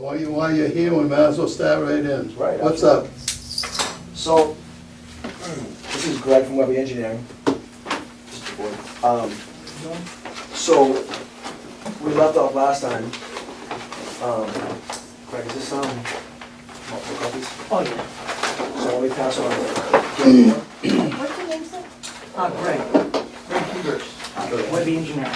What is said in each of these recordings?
While you're here, we might as well start right in. Right, What's up? So, this is Greg from Webby Engineering. So, we left off last time. Greg, is this multiple copies? Oh, yeah. So let me pass on. What's your name, sir? Greg Peters, Webby Engineering.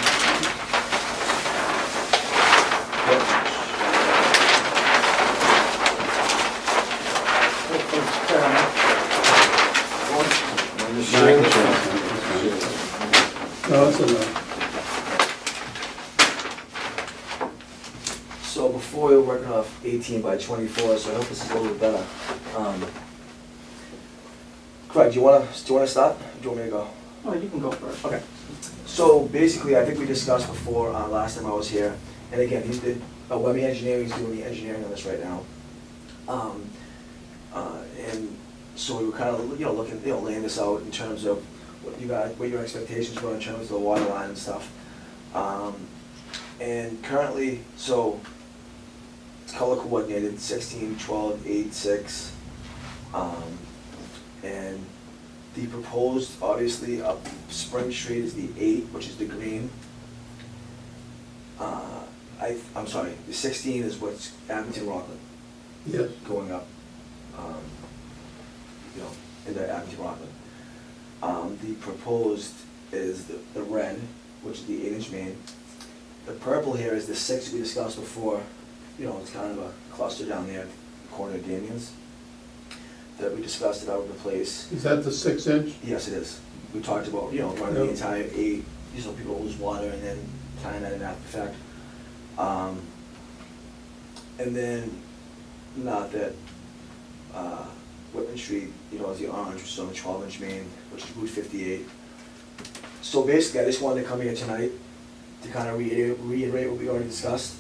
No, it's enough. So before we were working off 18 by 24, so I hope this is a little bit better. Craig, do you want to start? Or do you want me to go? Oh, you can go first. Okay. So basically, I think we discussed before, last time I was here, and again, Webby Engineering is doing the engineering on this right now. And so we were kind of, looking, laying this out in terms of what your expectations were in terms of the water line and stuff. And currently, so it's color coordinated, 16, 12, 8, 6. And the proposed, obviously, up Spring Street is the 8, which is the green. I'm sorry, the 16 is what's Abington Rockland Yes. going up, into Abington Rockland. The proposed is the red, which is the 8-inch main. The purple here is the 6 we discussed before. It's kind of a cluster down there, corner of Damien's, that we discussed it out of the place. Is that the 6-inch? Yes, it is. We talked about, running the Yep. entire 8, so people lose water and then tying that in after the fact. And then, not that, Whitman Street, is the orange, which is on the 12-inch main, which is Route 58. So basically, I just wanted to come here tonight to kind of reiterate what we already discussed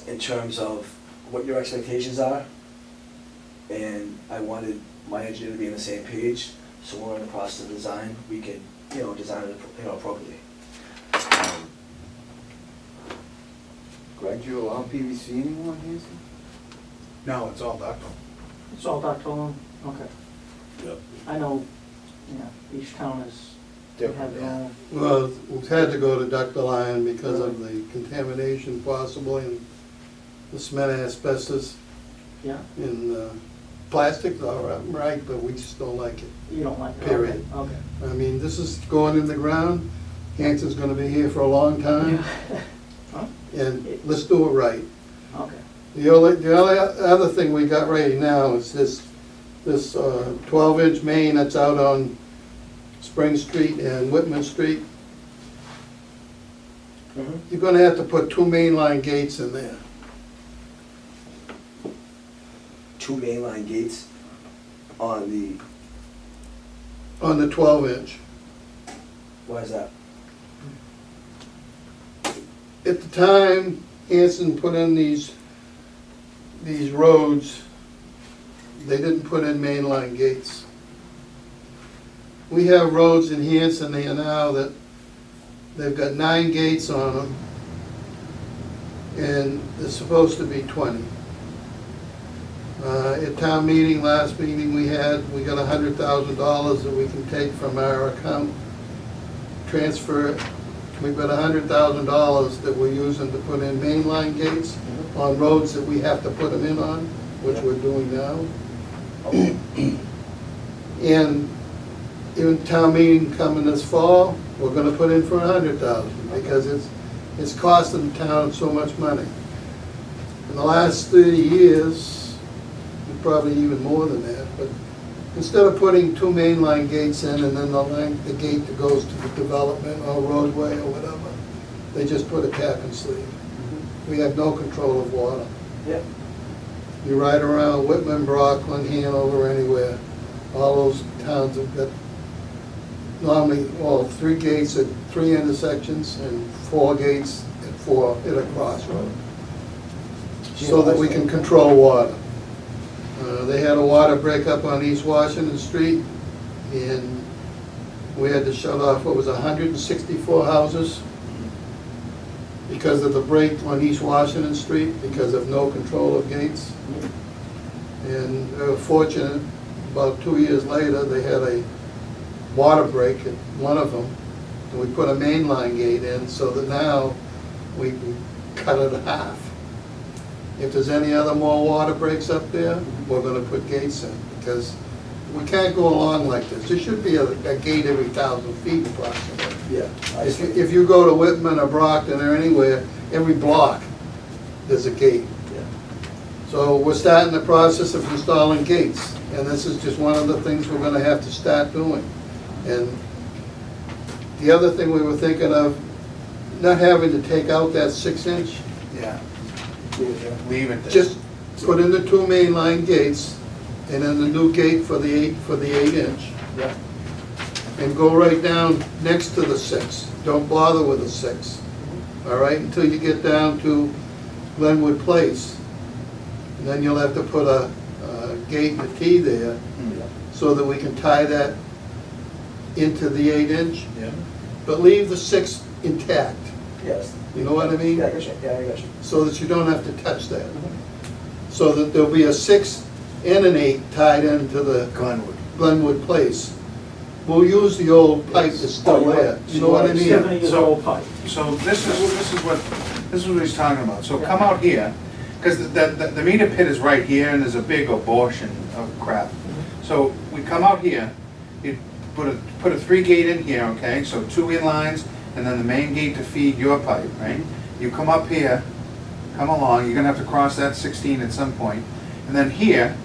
in terms of what your expectations are. And I wanted my engineer to be on the same page, so when we're in the process of design, we can, design it, appropriately. Greg, do you allow PVC anymore, Hanson? No, it's all ductile. It's all ductile, okay. Yep. I know, each town is, they have their own. Well, we've had to go to ductile iron because of the contamination possibly in the cement asbestos Yeah, in plastics, all right, but we just don't like it. you don't like it? Period. Okay. I mean, this is going in the ground. Hanson's gonna be here for a long time, Huh? and let's do it right. Okay. The only other thing we got right now is this 12-inch main that's out on Spring Street and Whitman Street. Mm-hmm. You're gonna have to put 2 mainline gates in there. 2 mainline gates on the, On the 12-inch. why is that? At the time Hanson put in these roads, they didn't put in mainline gates. We have roads in Hanson here now that they've got 9 gates on them, and there's supposed to be 20. At town meeting, last meeting we got $100,000 that we can take from our account, transfer it. We've got $100,000 that we're using to put in mainline gates on roads that we have to put them in on, which we're doing now. And even town meeting coming this fall, we're gonna put in for $100,000 because it's costing the town so much money. In the last 30 years, probably even more than that, but instead of putting 2 mainline gates in and then the gate that goes to the development or roadway or whatever, they just put a cap and sleeve. We have no control of water. Yeah. You ride around Whitman, Brockland, Hanover, anywhere, all those towns have got normally, 3 gates at 3 intersections and 4 gates at a crossroad, so that we can control water. They had a water breakup on East Washington Street, and we had to shut off, 164 houses? because of the break on East Washington Street, because of no control of gates. And fortunate, about 2 years later, they had a water break at one of them, and we put a mainline gate in so that now we can cut it in half. If there's any other more water breaks up there, we're gonna put gates in, because we can't go along like this. There should be a gate every 1,000 feet approximately. Yeah. If you go to Whitman or Brockton or anywhere, every block, there's a gate. Yeah. So we're starting the process of installing gates, and this is just one of the things we're gonna have to start doing. And the other thing we were thinking of, not having to take out that 6-inch, Yeah, Leave it there. leave it there. just put in the 2 mainline gates, and then the new gate for the 8-inch, Yeah. and go right down next to the 6. Don't bother with the 6, all right, until you get down to Glenwood Place. And then you'll have to put a gate and a T there, Hmm. so that we can tie that into the 8-inch, Yeah. but leave the 6 intact. Yes. You know what I mean? Yeah, I got you, yeah, I got you. So that you don't have to touch that. So that there'll be a 6 and an 8 tied into the Glenwood. Glenwood Place. We'll use the old pipe that's still there, you know what I mean? 70 years old pipe. So this is what he's talking about. So come out here, because the meter pit is right here, and there's a big abortion of crap. So we come out here, you put a 3 gate in here, okay? So 2 inlines, and then the main gate to feed your pipe, right? You come up here, come along, you're gonna have to cross that 16 at some point, and then here,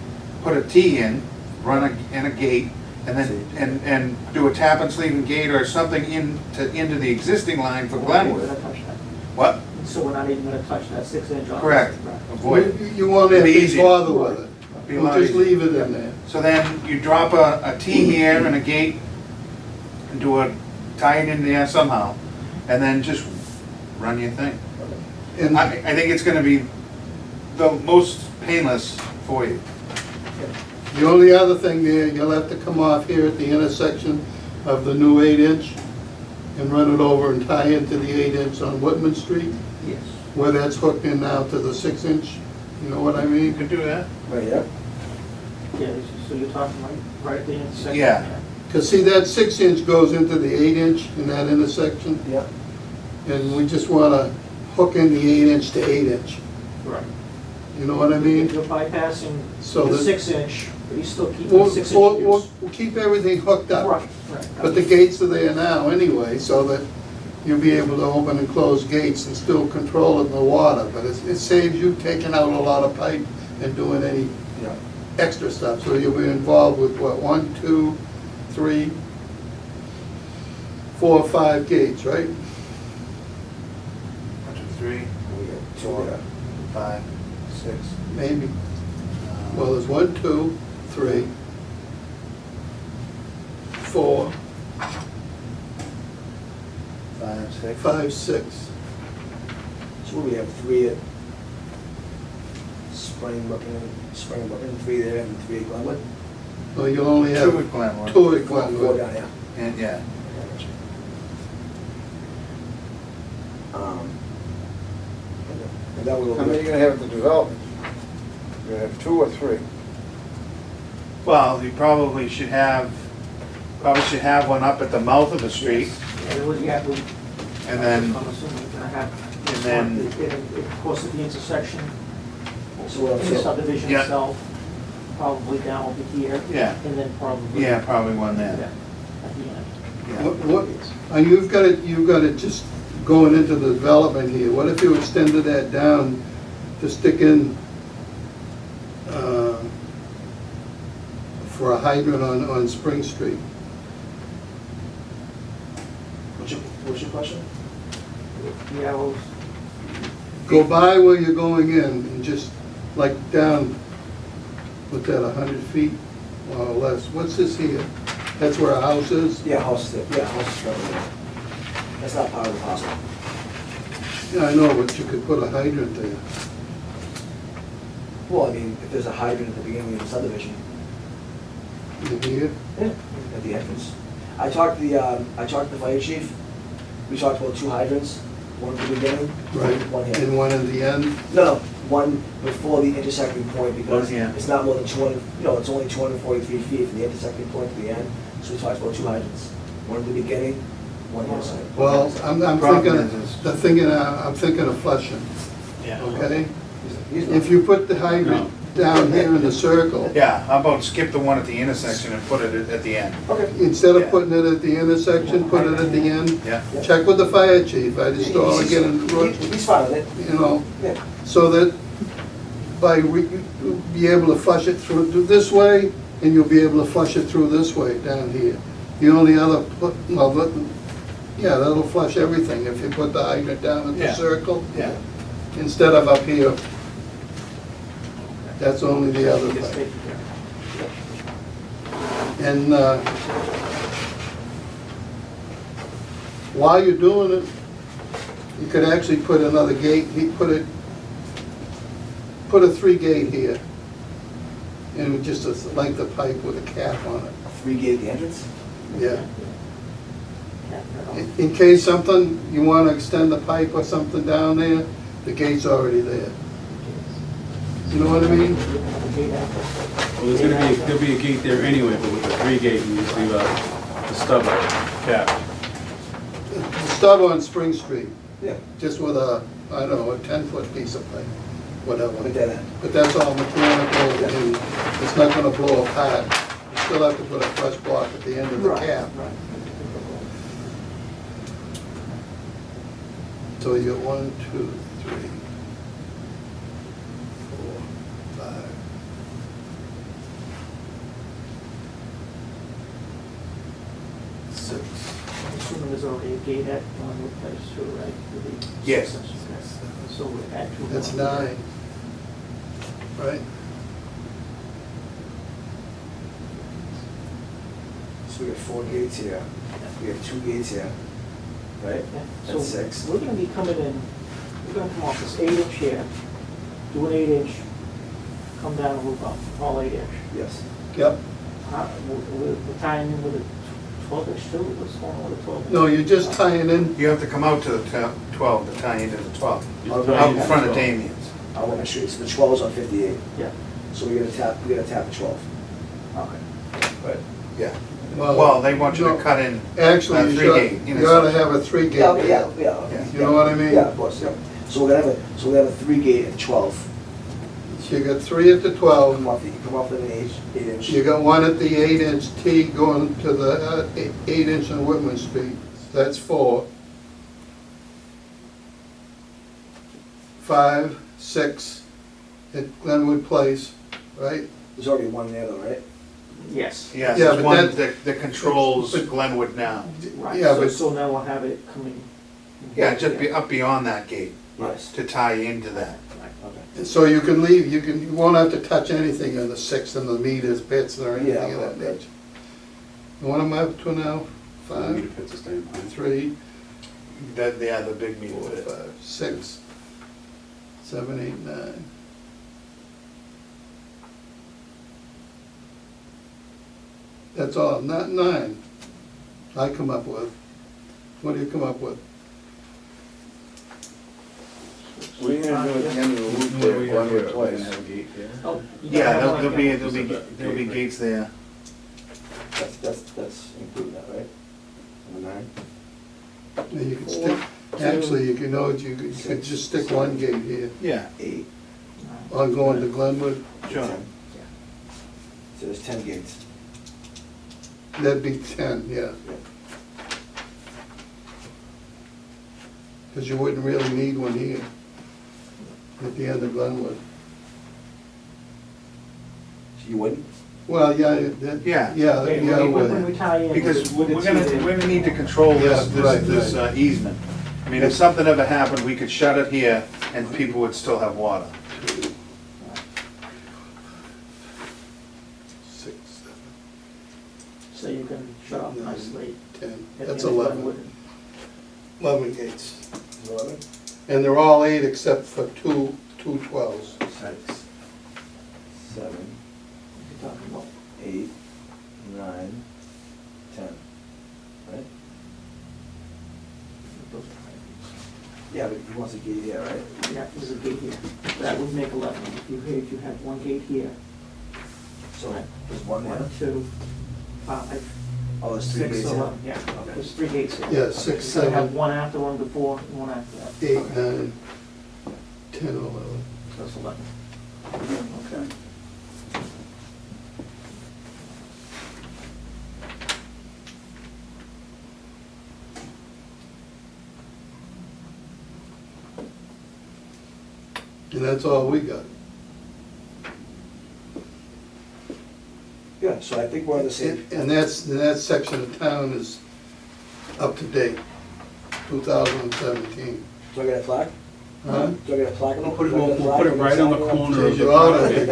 put a T in, in a gate, and then, and do a tap and sleeve and gate or something into the existing line for We're not even Glenwood. gonna touch that. What? So we're not even gonna touch that 6-inch on. Correct. Right. Avoid. You won't have Be to easy. bother with it. Be a We'll lot just easier. leave it in there. So then you drop a T here and a gate and tie it in there somehow, and then just run your thing. And I think it's gonna be the most painless for you. the only other thing there, you'll have to come off here at the intersection of the new 8-inch and run it over and tie into the 8-inch on Whitman Street, Yes. where that's hooked in now to the 6-inch, you know what I You mean? can do that. Right, yeah. Yeah, so you're talking right at the intersection? Yeah. Because see, that 6-inch goes into the 8-inch in that intersection, Yeah. and we just want to hook in the 8-inch to 8-inch, Right. you know what I mean? You're bypassing So the that- 6-inch, but you still keep We'll, the 6-inch we'll, use. we'll keep everything hooked up. Right, right. But the gates are there now anyway, so that you'll be able to open and close gates and still control it in the water. But it saves you taking out a lot of pipe and doing any Yeah. extra stuff. So you'll be involved with what, 1, 2, 3, 4, 5 gates, right? 1, 2, 3, We got 2 4, there. 5, 6. Maybe. Well, there's 1, 2, 3, 4, 5, 6. 5, 6. So we have 3 at Springbrook, and 3 there, and 3 at Glenwood. Well, you'll only 2 have at Glenwood. 2 at 4 Glenwood. down, yeah. And, yeah. Um, And that will How many are you gonna have at the development? You're gonna have 2 or 3? Well, you probably should have one up at the mouth of the street, Yeah, it would- yeah, we- and then, I'm assuming you're gonna have. and then- Of course, at the intersection, So what in the else? subdivision Yeah. itself, probably down over here. Yeah. And then probably. yeah, probably one Yeah, there. at the end. Yeah. What, you've got it just going into the development here. What if you extended that down to stick in, for a hydrant on Spring Street? What's your question? Yeah, well, Go by where you're going in and just like down, what's that, 100 feet or less? What's this here? That's where a house is? Yeah, house is there, yeah, house is probably there. That's not part of the parcel. Yeah, I know, but you could put a hydrant there. Well, I mean, if there's a hydrant at the beginning of the subdivision, In here? yeah, at the entrance. I talked to the fire chief, we talked about 2 hydrants, One at the beginning, Right, one here. and one at the end? No, one before the intersecting point, because One here. it's not more than 200, it's only 243 feet from the intersecting point to the end, so we talked about two hydrants. One at the beginning, one here side. Well, I'm Problem thinking, I'm thinking of flushing, Yeah. okay? He's not- If you put the hydrant down here in the circle, Yeah, how about skip the one at the intersection and put it at the end? Okay. instead of Yeah. putting it at the intersection, put it at the end. Yeah. Check with the fire chief, I just don't wanna get in, He's fine with it, you know, yeah. so that you'll be able to flush it through this way, and you'll be able to flush it through this way down here. The only other, yeah, that'll flush everything if you put the hydrant down at the Yeah. circle Yeah. instead of up here. That's only the other Just way. take care. And while you're doing it, you could actually put another gate, put a 3-gate here. And with just a length of pipe with a cap on it, 3 gate at the entrance? yeah. Yeah, no, In case something, you want to extend the pipe or something down there, the gate's already there. You know what I mean? Well, there'll be a gate there anyway, but with the 3-gate, you just leave the stub cap. The stub on Spring Street, Yeah. just with a, I don't know, a 10-foot piece of pipe, whatever. With that end. But that's all mechanical, and it's not gonna blow apart. You still have to put a fresh block at the end of the Right, cap. right. So you got 1, 2, 3, 4, 5. 6. I'm assuming there's already a gate at Glenwood Place too, right? with the Yes. succession. So we're at 2. That's 9, right? So we have 4 gates here, we have 2 gates here, right? Yeah, That's so 6. we're gonna be coming in, we're gonna come off this 8-inch here, do an 8-inch, come down and move up, all 8-inch. Yes. Yep. We're tying in with a 12-inch too, what's going on with a 12-inch? No, you're just tying in, You have to come out to the 12 to tie into the 12. Oh, Tie Out in in front of 12. Damien's. I want to show you, so the 12 is on 58, Yeah, so we gotta tap the 12. okay. Right. Yeah. Well, they want you no, to cut in. Actually, you 3-gate, should, you you know, ought to have a 3-gate. Yeah, okay, yeah, yeah. okay. You know what I mean? Yeah, of course, yeah. So we're gonna have a 3 gate at 12. So you got 3 at the 12, Come off with an 8-inch. you got 1 at the 8-inch T going to the 8-inch on Whitman Street, that's 4. 5, 6 at Glenwood Place, right? There's already one there though, right? Yes. Yes, Yeah, there's but one that- that controls but- Glenwood now. Right, Yeah, so, but- so now we'll have it coming. Yeah, just be up beyond that gate Yes. to tie into that. Okay. So you can leave, you won't have to touch anything on the 6 and the meters, bits, or anything Yeah, of that right. nature. And what am I up to now? Meter 5, pits are staying fine. 3, The big meter 4, pit. 5, 6, 7, 8, 9. That's all, not 9. I come up with. What do you come up with? What are you gonna do at the end of the loop Where there, we Glenwood have Place? a gate there. Oh, you Yeah, gotta have there'll one there'll be, again. there'll be gates there. That's including that, right? Number 9? Yeah, you can stick, actually, you can, you could just stick 1 gate here, Yeah, 8. on going to Glenwood, sure. 10. So there's 10 gates. that'd be 10, yeah. Yeah. Because you wouldn't really need one here, at the end of Glenwood. So you wouldn't? Well, yeah, Yeah. yeah, Okay, yeah, when we with- tie in. Because with the we're two gonna need to control Yeah, this, right, this right. easement. I mean, if something ever happened, we could shut it here and people would still have water. 6, 7, So you can shut off nicely. 10, at that's the end of 11. Glenwood. 11 gates. 11? And they're all 8 except for two 12s. 6, 7, You're talking about 8, 9, 10. Right? those are high. wants a gate here, right? Yeah, there's a gate here. That would make 11. If you have one gate here, So there's one there. 1, 2, 5, Oh, there's three 6, gates here. 11, yeah. Okay. There's 3 gates here. Yeah, 6, So you have 7, one after, one before, and one after that. 8, 9, 10, 11. So that's 11. Okay. And that's all we got. Yeah, so I think we're on the same. And that section of town is up to date, 2017. Do I get a plaque? Huh? Do I get a plaque? We'll put it right on the corner of Change the your auto property.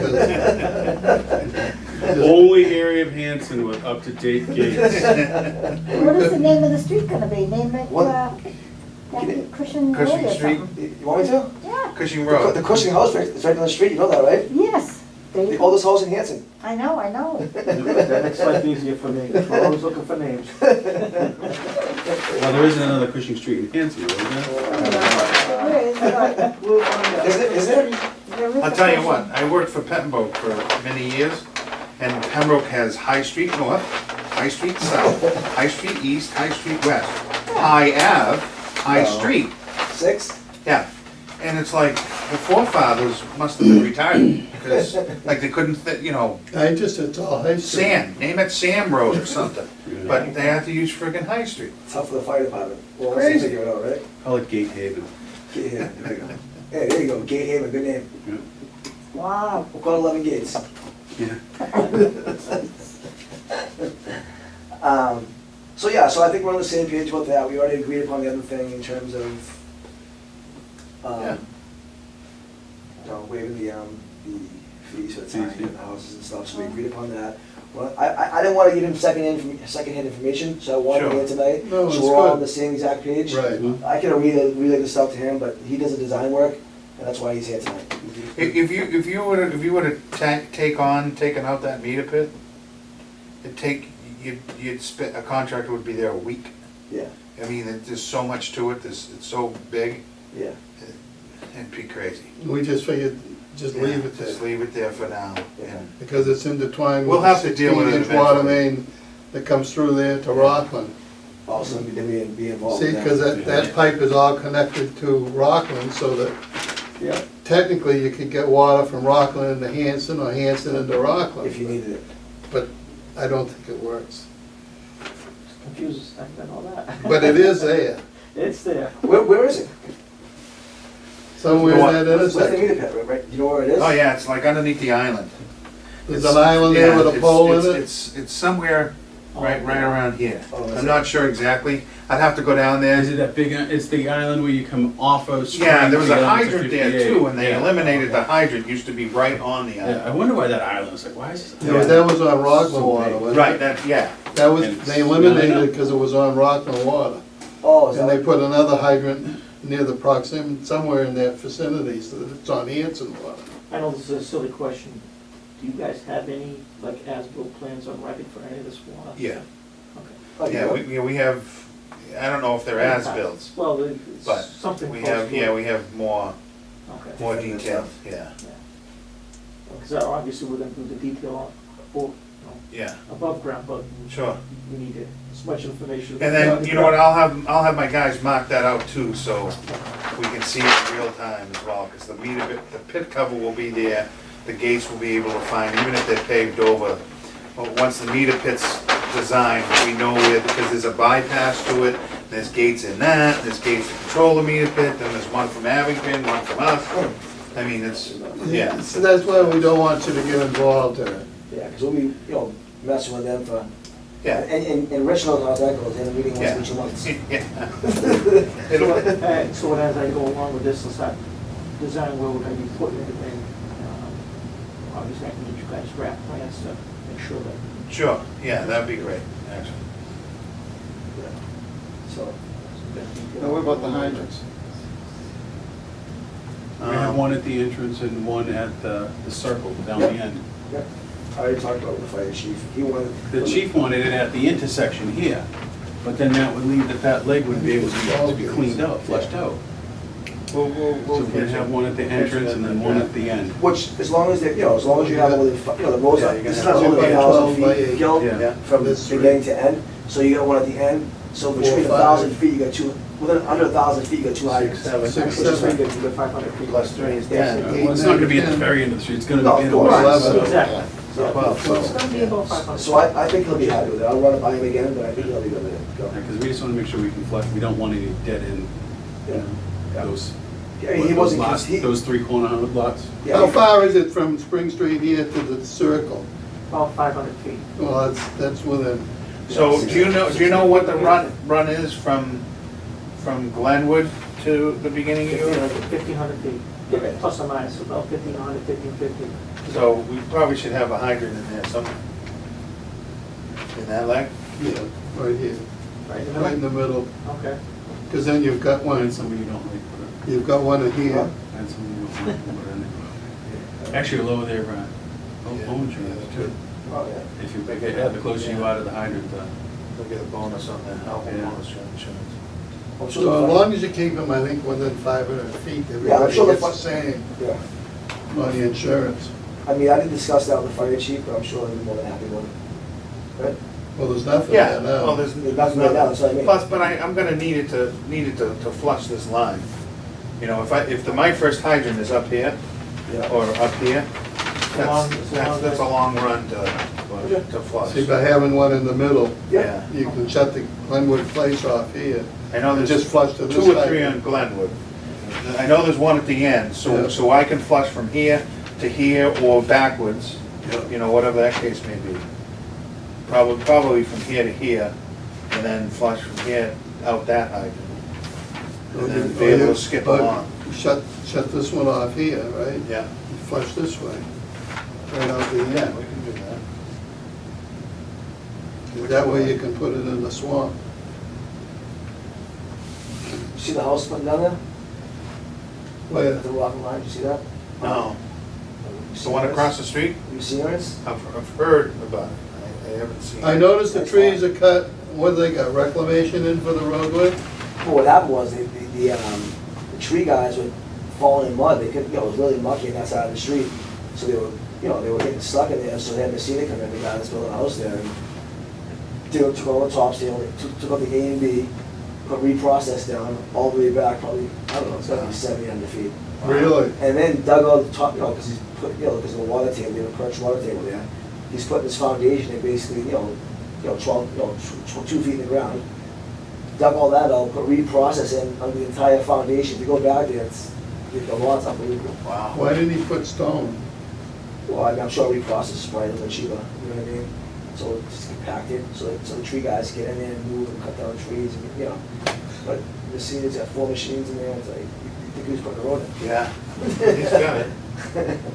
because. Only area of Hanson with up-to-date gates. What is the name of the street gonna be? Name it, What? after Cushing Road Cushing or Street? something? You want me to? Yeah, Cushing The Road. Cushing house is right down the street, you know that, right? yes. There you The go. oldest house in Hanson. I know, I know. That makes life easier for me. We're always looking for names. Well, there isn't another Cushing Street in Hanson, is there? There is, but We'll find out. Is there? there is I'll a tell you Cushing. what, I worked for Pembroke for many years, and Pembroke has High Street North, High Street South, High Street East, High Street West, High Ave, High No. Street. 6? Yeah, and it's like, the forefathers must have been retired, because, like, they couldn't, It's all high street. Sam, name it Sam Road or something, but they had to use friggin' High Street. Tough for the fire department. Well, let's Crazy. figure it out, right? Call it Gate Haven. Gate Haven, there you go. Hey, there you go, Gate Haven, good name. Yeah. Wow. We'll call it 11 gates. Yeah. So yeah, so I think we're on the same page about that. We already agreed upon the other thing in terms of, Yeah. waiving the fees for the time Yeah. and the houses and stuff, so we agreed upon that. Well, I didn't wanna give him secondhand information, so I wanted him Sure. here tonight. No, it's So we're all on good. the same exact page. Right. I can relay this stuff to him, but he does the design work, and that's why he's here tonight. If you would've taken out that meter pit, you'd spend, a contractor would be there a week. Yeah, I mean, there's so much to it, it's so big, yeah. it'd be crazy. We just figured, just leave it Just there, leave it there for now. Yeah. because it's intertwined We'll with have the to deal with it 16-inch water eventually. main that comes through there to Rockland. Also, we did be involved See, with that. because that pipe is all connected to Rockland, so that Yeah. technically you could get water from Rockland into Hanson or Hanson into Rockland. If you needed it. But I don't think it works. Confuses, I know that. But it is there, It's there. Where is it? somewhere in that Where's the meter intersection. pit, right? Do you know where it is? Oh, yeah, it's like underneath the island. There's an island there with a pole in it. It's somewhere right around here. Oh, is I'm it? not sure exactly. I'd have to go down there. Is it that big, it's the island where you come off of Spring Yeah, there was to a get onto hydrant there 58. too, and they Yeah. eliminated the hydrant, used to be right on the Yeah, island. I wonder why that island was like, why is this? Yeah, that was on Rockland So water, big. wasn't Right, it? yeah. That was, And they it's- eliminated yeah, I know. it because it was on Rockland water. Oh, is And they that? put another hydrant near the proximity, somewhere in their vicinity, so that it's on Hanson water. I know this is a silly question. Do you guys have any, like, as-built plans on record for any of this water? Yeah, Okay. Oh, you yeah, know? we have, I don't know if they're as-bills, Well, it's but something we close have, to yeah, it. we have more Okay. detail, yeah, Because obviously we're gonna do the detail on, or, yeah, above ground, but sure. we need as much information. And then, you know what, I'll have my guys mark that out too, so we can see it in real time as well, because the pit cover will be there, the gates will be able to find, even if they're paved over. But once the meter pit's designed, we know where, because there's a bypass to it, there's gates in that, there's gates to control the meter pit, then there's one from Abington, one from us. I mean, it's, yeah. So that's why we don't want you to get involved in it. Yeah, because we'll be, messing with them for, Yeah, and Rich knows how that goes, and meeting once yeah. every 2 months. Yeah. It'll- So as I go along with this, let's start designing where we're gonna be putting everything. Obviously, I can get you guys draft plans to make sure that. Sure, yeah, that'd be great, actually. So, Now, what about the hydrants? We have one at the entrance and one at the circle down the end. yeah, I already talked about it with the fire chief. He wanted. The chief wanted it at the intersection here, but then that would leave that leg would be able to be cleaned out, flushed out. We'll So we're gonna have one at the entrance and then one at the end. Which, as long as, as long as you have it within, the roads, Yeah, you're this is gonna not have more than two by 1,000 12 by feet, 8. Gil, Yeah. from This beginning to end, so you got one at the end, so between 4 or 1,000 5. feet, you got two, within, under 1,000 feet, you got two hydrants. 7. Six, Which is seven. pretty good. You get 500 feet. Plus 3 is Yeah. 10. Well, it's not gonna be at the very end of the street, it's gonna No, be in of the course. way, Eleven. so. Exactly. So 12. So it's gonna be about 500. So I think he'll be happy with it, I'll run it by him again, but I think he'll be good with it. Go. Because we just wanna make sure we can flush, we don't want any dead end, you know, Yeah. those, Yeah, he those wasn't, lots, he, those 3 corner lots. yeah, How he- far is it from Spring Street here to the circle? About 500 feet. Well, that's within, So do you know what the run is from Glenwood to the beginning of your? 1,500 feet, Okay. plus or minus, about 1,500, 1,550. So we probably should have a hydrant in there somewhere. In that leg? yeah, right here, Right in the right in middle? the middle. Okay. Because then you've got one, Find somebody you don't like, put you've got one in here. it, find somebody you don't like, put it in there. Actually, lower there, Brian. Home insurance too. oh, yeah. If you, the closer you are to the hydrant, We'll get a bonus on that, health Yeah. bonus insurance. I'm sure So the as fi- long as you keep them, I think, within 500 feet, Yeah, I'm everybody sure the gets the fi- same Yeah, on the insurance. I mean, I didn't discuss that with the fire chief, but I'm sure he'll be more than happy with it. Right? Well, there's nothing Yeah, there now. well, there's There's nothing right now, that's what I mean. Plus, but I'm gonna need it to flush this line. You know, if my first hydrant is up here, Yeah. or up here, long- that's a long run Okay. to flush. See, by having one in the middle, Yeah. you can shut the Glenwood place off here. I know and there's just flush to this 2 or 3 hydrant. on Glenwood. I know there's one at the end, Yeah. so I can flush from here to here or backwards, Yeah. you know, whatever that case may be. Probably from here to here, and then flush from here out that hydrant. And then be able to skip But along. Shut this one off here, right? Yeah. Flush this way, right out the Yeah, end. we can do that. That way you can put it in the swamp. See the house putting down there? Where? At the rock line, you see that? No, You the one seen across this? the street, You seen yours? I've heard about it, I haven't seen it. I noticed the trees are cut, what, they got reclamation in for the roadway? Well, what happened was, the tree guys were falling in mud, they couldn't, it was really mucky on that side of the street. So they were, they were getting stuck in there, so they had Messina come in, the guy that's building a house there, and took all the topsoil, took out the A and B, put reprocessed down, all the way back, probably, I don't know, it's gotta be 700 feet. Really? And then dug out the top, because he's put, because of the water table, they have a perched water table there. He's putting this foundation, they basically, 2 feet in the ground. Dug all that out, put reprocess in on the entire foundation. If you go back there, the lot's unbelievable. Wow. Why didn't he put stone? Well, I'm sure reprocess is probably a little cheaper, you know what I mean? So it's just compacted, so the tree guys get in there and move and cut down trees, and, But the scene's got 4 machines in there, it's like, you think who's putting the road in? Yeah, he's got it.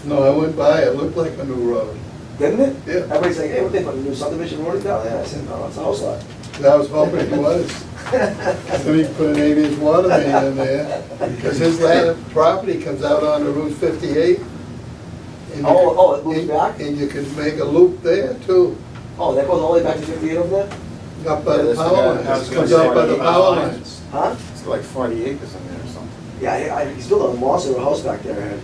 No, I went by, it looked like a new road. Didn't it? Yeah. Everybody's like, hey, what they putting a new subdivision road down there? I said, no, it's a house lot. I was hoping it was. Then he put an 8-inch water main in there, because his land property comes out onto Route 58. and you Oh, can- it moves back? And you can make a loop there too, Oh, that goes all the way back to 58 over there? up by Yeah, the that's the power guy- lines. I was gonna Comes say, out by the by the power lines. lines. Huh? It's like 40 acres in there or something. Yeah, he's building a monster of a house back there.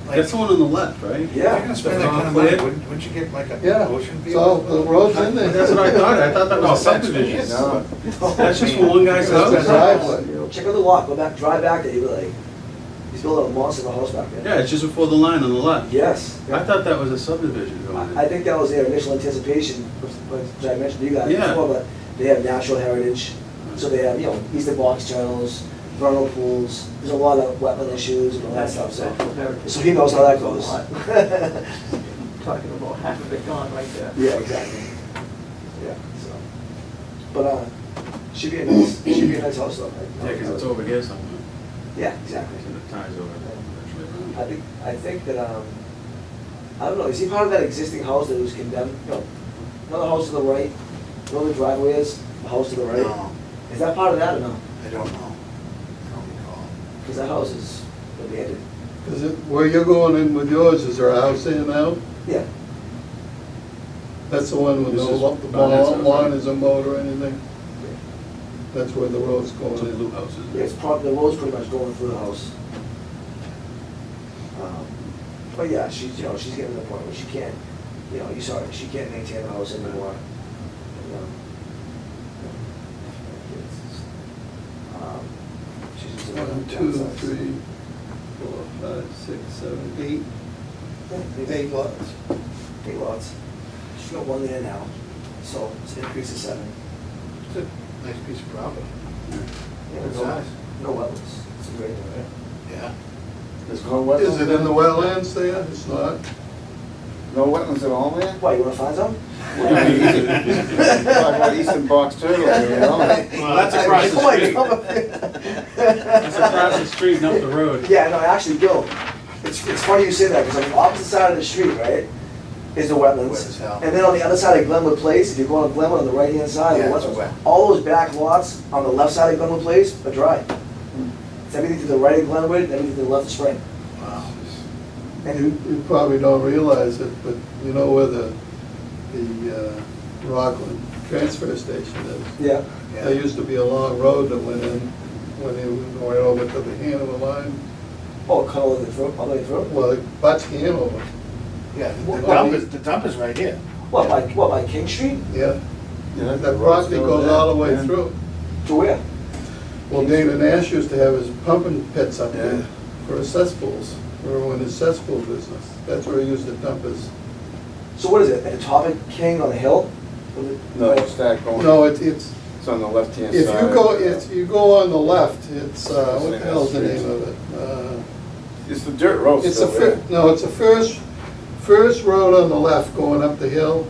that's the one on the left, right? If you're Yeah. gonna spend that kind of money, wouldn't you get like a Yeah, ocean view? so the road's in there. That's what I thought that No, was a subdivision. yes. No. That's just for one guy's That's the house? driveway. Check out the lot, go back, drive back there, you'll be like, he's building a monster of a house back there. Yeah, it's just before the line on the left. Yes. I thought that was a subdivision going I in. think that was their initial anticipation, which I mentioned to you guys Yeah. before, but they have natural heritage. So they have, eastern box turtles, vernal pools, there's a lot of wetland issues and all that stuff, so. So he knows how that goes. Talking about half of it gone right there. Yeah, exactly. Yeah, so. But, should be a nice house though. Yeah, because it's over here somewhere. Yeah, exactly. And it ties over eventually. I think that, I don't know, is he part of that existing house that was condemned? No. Another house to the right, where the driveway is, the house to the right? No, Is that part of that or no? I don't know. I don't recall. Because that house is abandoned. Is it, where you're going in with yours, is there a house there now? Yeah. That's the one with This no, is the Barnett's house, lawn right? isn't mowed or anything? That's where the road's It's a going blue in. house, isn't Yeah, it? it's probably, the road's pretty much going through the house. But yeah, she's, you know, she's getting to the point where she can't, you know, you saw it, she can't maintain the house anymore. You know. She's just about 1, 2, downsized. 3, 4, 5, 6, 7, 8. Yeah, 8 lots. 8 lots. She's got 1 there now, so it's an increase to 7. It's a nice piece of property. Yeah, Good no- size. No wetlands, it's a great area. Yeah. There's no wetlands? Is it in the wetlands there? It's not? No wetlands at all there? Why, you wanna find some? Talk about eastern box turtle, you know? Well, that's across the Come on, street. come on. That's across the street and up the road. Yeah, no, actually, Bill, it's funny you say that, because on the opposite side of the street, right, is the Wet as wetlands. hell. And then on the other side of Glenwood Place, if you're going to Glenwood on the right-hand side, Yeah, the it's wetlands, wet. all those back lots on the left side of Glenwood Place are dry. It's everything to the right of Glenwood, and everything to the left of Spring. Wow. And You probably don't realize it, but you know where the Rockland transfer station is? yeah, There used to be a long road that went in, when they were going over to the Hanover line. oh, cut all the way through, all the way through? Well, it butts Hanover, Yeah, Well, the dump is right here. What, by King Street? yeah. Yeah, That road's property still goes there, all the way yeah. through. To where? Well, David Nash used to have his pumping pits up there Yeah. for his cesspools, for in his cesspool business. That's where he used to dump his, So what is it, at the top of King on the hill? No, you start going, no, it's, it's on the left-hand side. if you go on the left, it's, what the hell's the name of it? It's the dirt road It's still the, there. no, it's the first road on the left going up the hill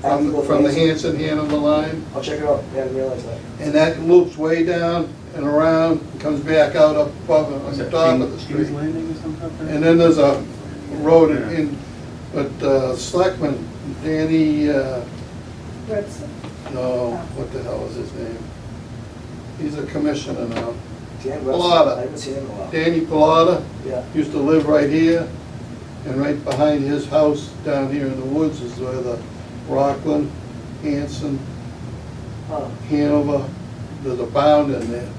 After you go from the Hanson? Hanson Hanover line. I'll check it out, yeah, I didn't realize that. And that loops way down and around, and comes back out up above on Is the that top of the King's street. Landing or something up there? And then there's a road Yeah. in, but Selectman Danny, Rebson. no, what the hell is his name? He's a commissioner now. Dan A Webster, lot of- I haven't seen him in a while. Danny Pilata Yeah. used to live right here, and right behind his house down here in the woods is where the Rockland, Hanson, Huh. Hanover, there's a bound in there.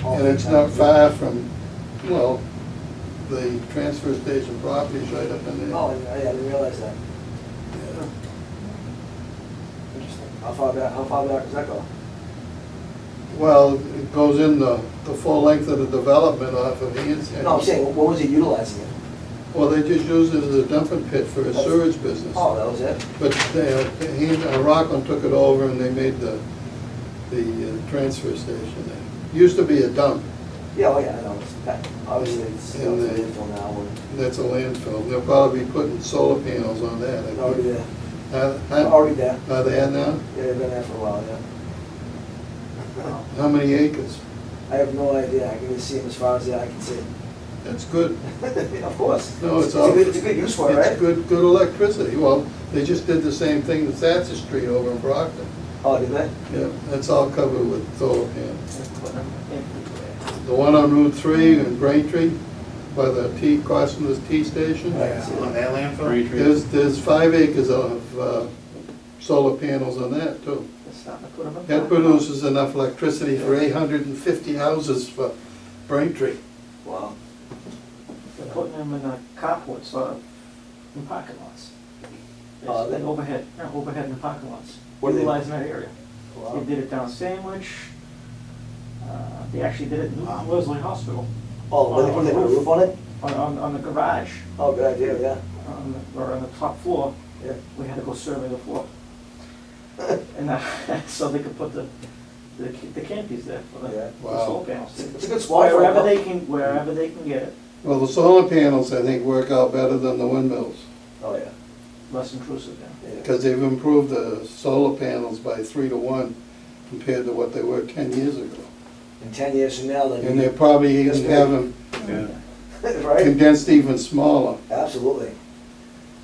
All And it's three not times. far from, well, the transfer station property's right up in there. Oh, I didn't realize that. Yeah. Interesting. How far back does that go? Well, it goes in the full length of the development off of Hanson. No, I'm saying, what was he utilizing it? Well, they just used it as a dumping pit for a sewage business. Oh, that was it? But Rockland took it over and they made the transfer station there. Used to be a dump, Yeah, oh yeah, I know. Obviously, it's And a the- landfill now, and that's a landfill. They'll probably be putting solar panels on that. I it's already think. there. Huh? Already there. Are they at now? Yeah, they've been there for a while, yeah. How many acres? I have no idea, I can only see him as far as the eye can see. That's good. Of course. No, it's It's all. a good use for it, right? It's good electricity. Well, they just did the same thing with Thatcher Street over in Brockton. Oh, did they? Yeah, that's all covered with solar panels. The one on Route 3 in Braintree, by the crossing the T station, Right. On that landfill? Braintree. there's 5 acres of solar panels on that too. They're starting to put them in. That produces enough electricity for 850 houses for Braintree. Wow. They're putting them in the carports, in parking lots. Oh, Basically they- overhead in the parking lots, What do they- utilizing that area. Wow. They did it down Sandwich, they actually did it in Wow. Wellesley Hospital, Oh, when they put a roof on it? on the garage, Oh, good idea, yeah. or on the top floor. Yeah. We had to go survey the floor. And so they could put the canopies there for Yeah. the Wow. solar panels. It's a good spot for Wherever it. wherever they can get it, Well, the solar panels, I think, work out better than the windmills, Oh, yeah. less intrusive, yeah. Yeah. because they've improved the solar panels by 3 to 1 compared to what they were 10 years ago. In 10 years from now, And then. they're probably even have them Yeah. Right? condensed even smaller. Absolutely.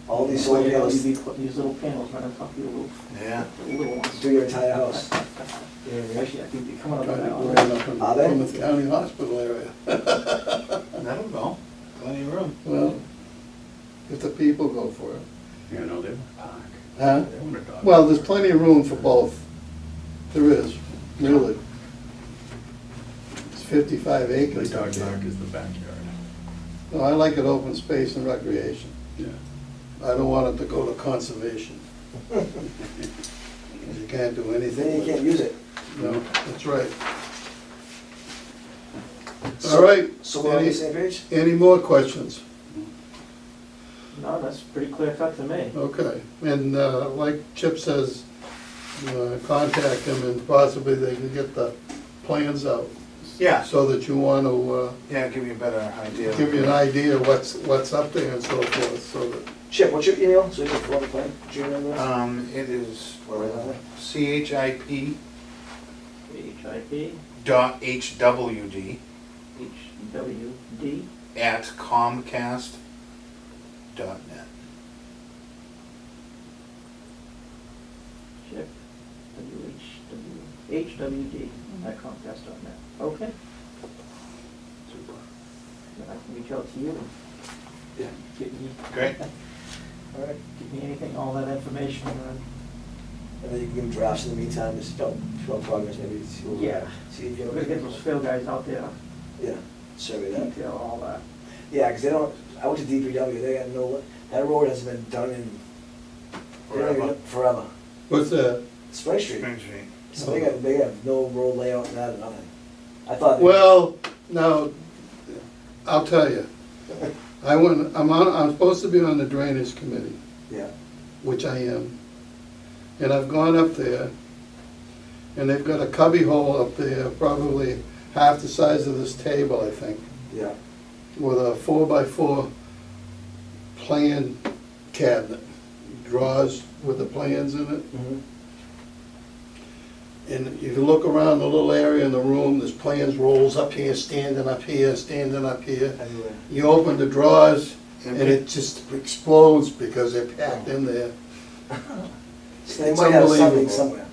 All these So solar you'd panels be putting these little panels right on top of your roof, Yeah. the little ones. do your entire house. Actually, I think they're coming up Trying with to go that. right up in Are the they? Plymouth County Hospital area. That'll go. Plenty of room. Well, if the people go for it. Yeah, no, they want to park. Huh? They want to dog. Well, there's plenty of room for both. There is. Really? It's 55 The acres. dark out there. dark is the backyard. No, I like it open space and recreation. Yeah. I don't want it to go to conservation. You can't do anything Then you with can't it. use it. No, that's right. So- All right. So we're on the same page? Any more questions? No, that's pretty clear cut to me. Okay, and like Chip says, contact them and possibly they can get the plans out. Yeah. So that you want to Yeah, give you a better idea. give you an idea what's up there and so forth, so that, Chip, what's your email, so you can pull up the plan? Do you remember that? It is Or right on there? CHIP HIP, dot HWD HWD, at Comcast dot net. chip, HWD at Comcast.net. Okay, Super. then I can reach out to you and Yeah. get me, Great. All right. get me anything, all that information, and And then you can give them drafts in the meantime, just fill progress, maybe see what- Yeah. see if you we're gonna get those field guys out there, Yeah, survey that. detail all that. Yeah, because they don't, I went to DPW, they got no, that road hasn't been done in forever. what's that? Spring Street, Spring Street. so they have no road layout and that or nothing. I thought. Well, now, I'll tell you, I'm supposed to be on the drainage committee, Yeah, which I am. And I've gone up there, and they've got a cubby hole up there, probably half the size of this table, I think, yeah, with a 4x4 plan cabinet, drawers with the plans in it. mhm, And if you look around the little area in the room, there's plans rolls up here, standing up here, standing up here. everywhere. You open the drawers, and it just explodes because they're packed in there. So they It's might have something unbelievable. somewhere.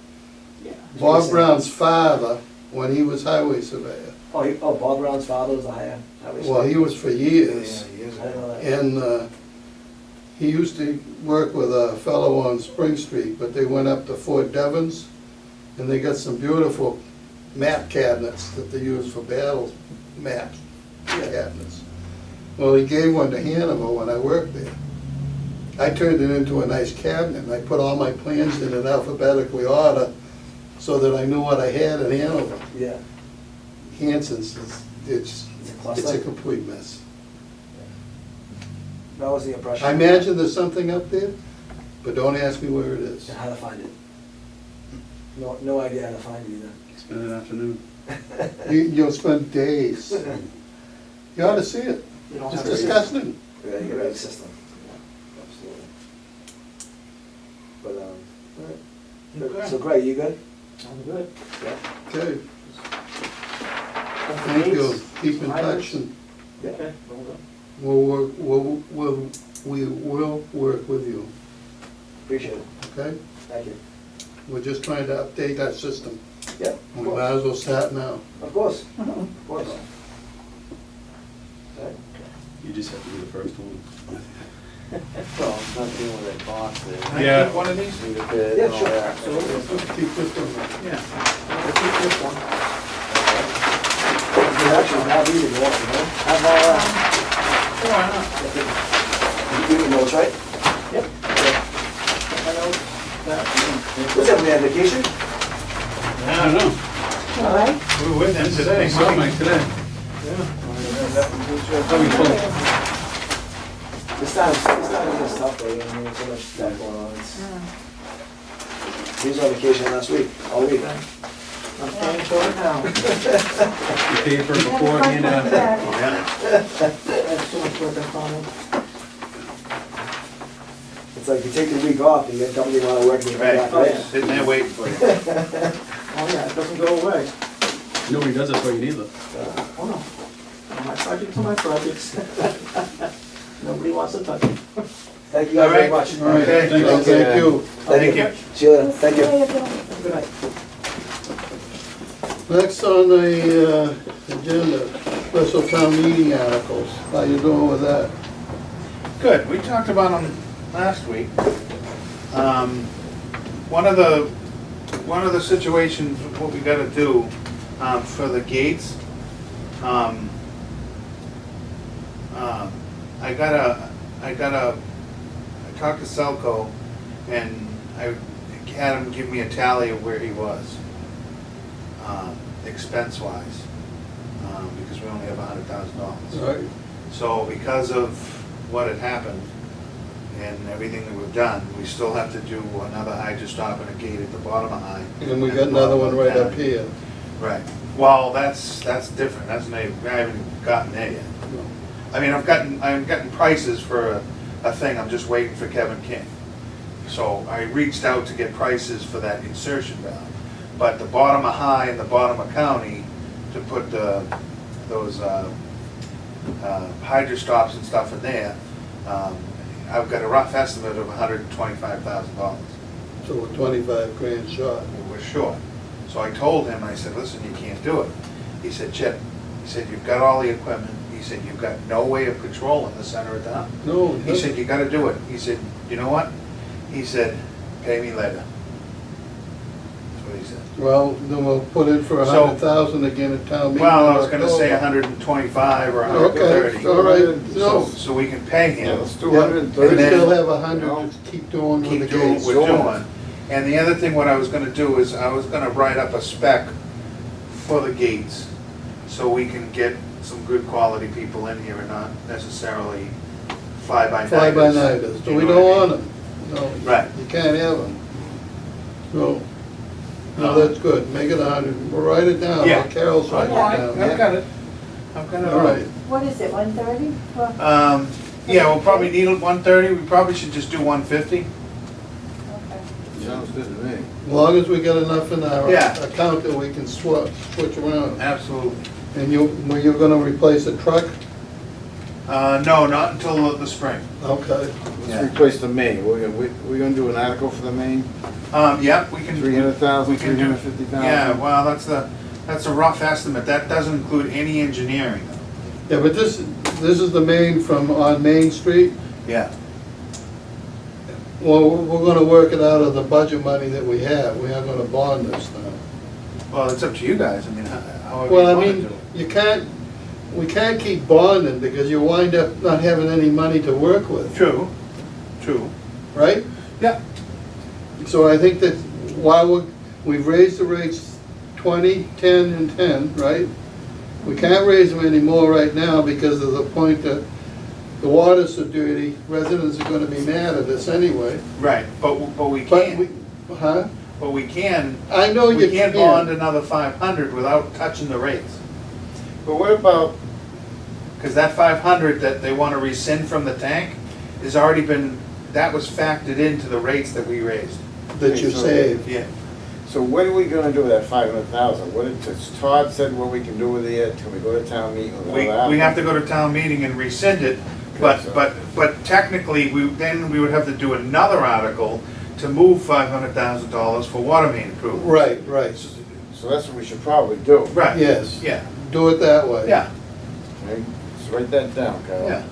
Yeah. Bob Brown's father, when he was highway surveyor, Oh, Bob Brown's father was the highway well, he was for years. Yeah, years I didn't know ago. that. And he used to work with a fellow on Spring Street, but they went up to Fort Devens, and they got some beautiful map cabinets that they use for battle map cabinets. Well, he gave one to Hanover when I worked there. I turned it into a nice cabinet, and I put all my plans in it alphabetically order, so that I knew what I had in Hanover. Yeah, Hanson's, It's a cluster? it's a complete mess. that was the impression. I imagine there's something up there, but don't ask me where it is. And how to find it. No idea how to find it either. Spend an afternoon. You'll spend days. You ought to see it. You don't It's have to. disgusting. We gotta get rid of the system. Absolutely. But, all right. Okay. So Greg, you good? I'm good. Yeah. Okay, Couple thank you. dates, Keep in items. touch, and Okay, will do. we will work with you, Appreciate it. okay? Thank you. We're just trying to update our system. Yeah, We might as well start now. of course, of course. Okay. You just have to be the first one. Well, I'm not dealing with that box there. Can I Yeah. keep one of these? Need a bid Yeah, and all sure, that. absolutely. Let's keep this one. Yeah. I'll keep this one. You actually have these if you want, you know? Have all, Why not? You can notes, right? yep. I know that. What's that, we had vacation? I don't know. All right. We were with them today. Something like today. Probably full. This time is tough though, you know, there's so much stuff going on. He was on vacation last week, all week. I'm paying for it now. You pay for it before and after. That's too much work on me. It's like you take the week off, you get double the amount of work and you come Right, back, right? sitting there waiting for you. Oh, yeah, it doesn't go away. Nobody does it for you neither. Oh, no. My projects are my projects. Nobody wants to touch them. Thank you guys very All right. much. All right, Okay, thank you. Thank you. See you later, thank you. Good night. Next on the agenda, special town meeting articles. How you doing with that? Good, we talked about them last week. One of the one of the situations, what we gotta do, for the gates, I talked to Selco, and I had him give me a tally of where he was, expense-wise, because we only have $100,000. Right. So because of what had happened and everything that we've done, we still have to do another hydro stop and a gate at the bottom of High. And we got another one right up here. Right. Well, that's different. That's not, I haven't gotten there yet. I mean, I've gotten prices for a thing. I'm just waiting for Kevin King. So I reached out to get prices for that insertion valve. But the bottom of High and the bottom of County, to put those hydro stops and stuff in there, I've got a rough estimate of $125,000. So we're 25 grand short. We're short. So I told him, I said, listen, you can't do it. He said, Chip, he said, you've got all the equipment. He said, you've got no way of controlling the center of town. No. He said, you gotta do it. He said, you know what? He said, pay me later. That's what he said. Well, then we'll put in for So- 100,000 again at town meeting. Well, I in was gonna say October. 125 or Okay, 130. all right, no. So we can pay Yeah, him. let's do Yeah, 130. we then- still have 100 No. to keep doing with the Keep doing gates. what we're doing. And the other thing, what I was gonna do is, I was gonna write up a spec for the gates, so we can get some good quality people in here and not necessarily fly-by-nighters. Fly-by-nighters, so You we know don't what I want mean? them. No, Right. you can't have them. No, that's good, make it 100, we'll write it down, Yeah. like Carol's All writing right, it I've down. got it. I've got it All all. right, What is it, 130? Well, Yeah, we'll probably need 130, we probably should just do 150. okay. Sounds good to me. as long as we get enough in our Yeah. account that we can switch around. Absolutely. And you're gonna replace a truck? No, not until the spring. Okay. Yeah. Let's replace the main. We're gonna do an article for the main? Yeah, we can. 300,000, we can do- 350,000? Yeah, well, that's a rough estimate, that doesn't include any engineering. Yeah, but this is the main from, on Main Street. Yeah. Well, we're gonna work it out of the budget money that we have, we aren't gonna bond this now. Well, it's up to you guys, I mean, however you Well, I wanna mean, do it. we can't keep bonding because you wind up not having any money to work with, True, right? yeah, So I think that while we've raised the rates 20, 10, and 10, right? We can't raise them anymore right now because of the point that the water's so dirty, residents are gonna be mad at us anyway. right, but we But can, we, huh? but we can, I know you we can bond can. another 500 without touching the rates. But what about, Because that 500 that they want to rescind from the tank has already been, that was factored into the rates that we raised. That you saved. Yeah. so what are we gonna do with that 500,000? What did, Todd said what we can do with it, can we go to town meeting with all that? We have to go to town meeting and rescind it, but technically, then we would have to do another article to move $500,000 for water main improvement. Right, right, So that's what we should probably do. Right. yes. Yeah, Do it that way. yeah, Okay, let's write that down, Carol. yeah.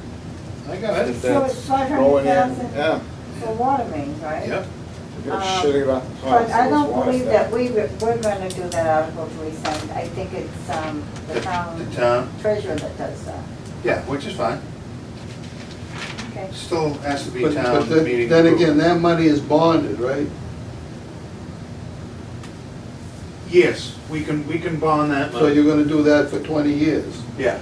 I got it. If So that's it's going in, 500,000 yeah. for water mains, right? Yep. Give a shit about the But cost I of don't this water believe stuff. that we're gonna do that article to rescind. I think it's, the The town town, treasurer that does that. yeah, which is fine. Okay. Still has to be But town meeting. then approval. again, that money is bonded, right? Yes, we can bond that So money. you're gonna do that for 20 years. Yeah,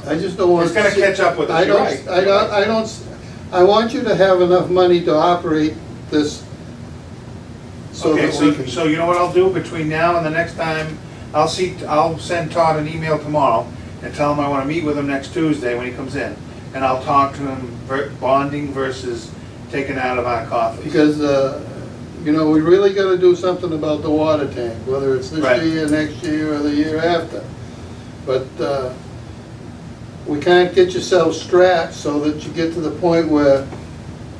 I just don't want. it's gonna to see- catch up with us, I you're don't, right. I don't, I want you to have enough money to operate this so Okay, that we so, can. so you know what I'll do between now and the next time? I'll send Todd an email tomorrow and tell him I wanna meet with him next Tuesday when he comes in. And I'll talk to him bonding versus taking out of our coffers. Because, you know, we really gotta do something about the water tank, whether it's Right. this year, next year, or the year after. But, we can't get yourself strapped so that you get to the point where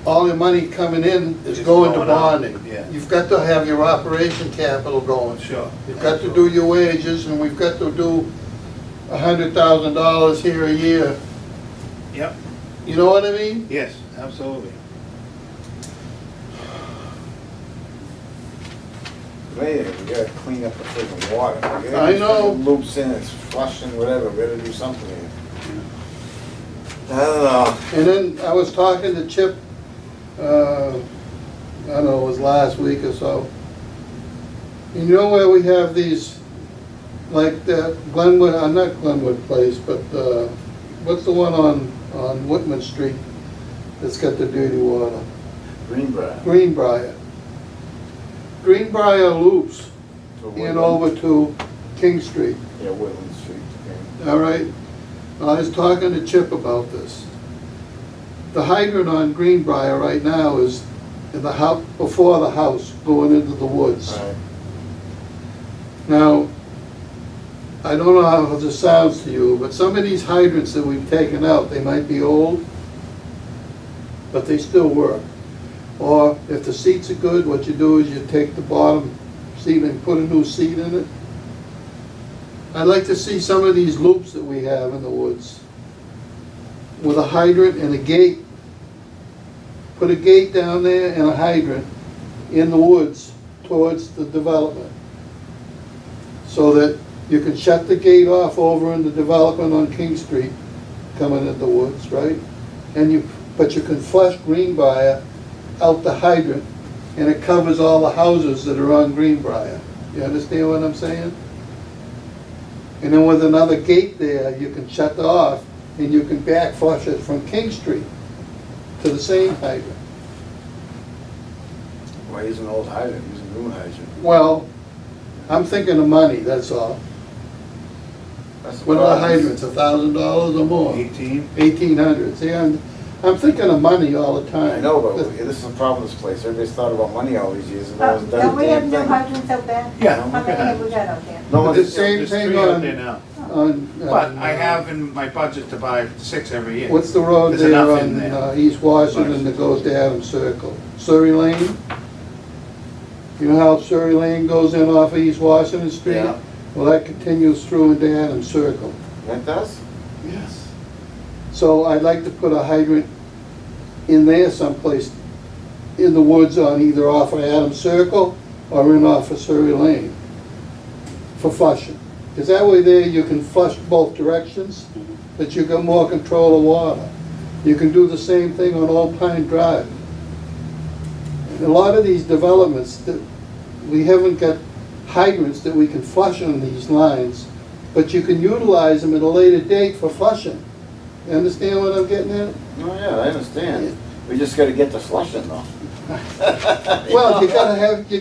all your money coming in is Is going to going out, bonding. yeah. You've got to have your operation capital going. Sure. You've got to do your wages, and we've got to do $100,000 here a year. Yep, You know what I mean? yes, absolutely. Man, we gotta clean up the freaking water. We gotta I get know. freaking Loops in, it's flushing, whatever, we gotta do something here. I don't know. And then I was talking to Chip, I don't know, it was last week or so. And you know where we have these, like that Glenwood, not Glenwood Place, but, what's the one on Whitman Street that's got the dirty water? Greenbrier. Greenbrier. Greenbrier loops To in Woodland. over to King Street, Yeah, Woodland Street, okay. all right? I was talking to Chip about this. The hydrant on Greenbrier right now is in the house, before the house, going into the woods. All right. Now, I don't know how this sounds to you, but some of these hydrants that we've taken out, they might be old, but they still work. Or if the seats are good, what you do is you take the bottom seat and put a new seat in it. I'd like to see some of these loops that we have in the woods with a hydrant and a gate. Put a gate down there and a hydrant in the woods towards the development. So that you can shut the gate off over in the development on King Street, coming in the woods, right? But you can flush Greenbrier out the hydrant, and it covers all the houses that are on Greenbrier. You understand what I'm saying? And then with another gate there, you can shut it off, and you can back flush it from King Street to the same hydrant. Why use an old hydrant, use a new hydrant? Well, I'm thinking of money, that's all. That's the What are the problem. hydrants, $1,000 or more? 18? 1,800. See, I'm thinking of money all the time. I know, but this is the problem with this place, everybody's thought about money all these years, and no one's done Don't a we have damn new thing. hydrants out there? Yeah. How many have we got out there? No But the one's, same There's thing 3 out there on, now. But I have in my budget to buy 6 every year. what's the road There's there enough in on there. East Washington that goes to Adams Circle? Surrey Lane? You know how Surrey Lane goes in off of East Washington Street? Yeah. Well, that continues through into Adams Circle. that does? Yes. So I'd like to put a hydrant in there someplace in the woods on either off of Adams Circle or in off of Surrey Lane for flushing. Because that way there you can flush both directions, but you got more control of water. You can do the same thing on Old Pine Drive. And a lot of these developments, that we haven't got hydrants that we can flush on these lines, but you can utilize them at a later date for flushing. You understand what I'm getting at? Oh, yeah, I understand. We just gotta get the flushing though. Well, you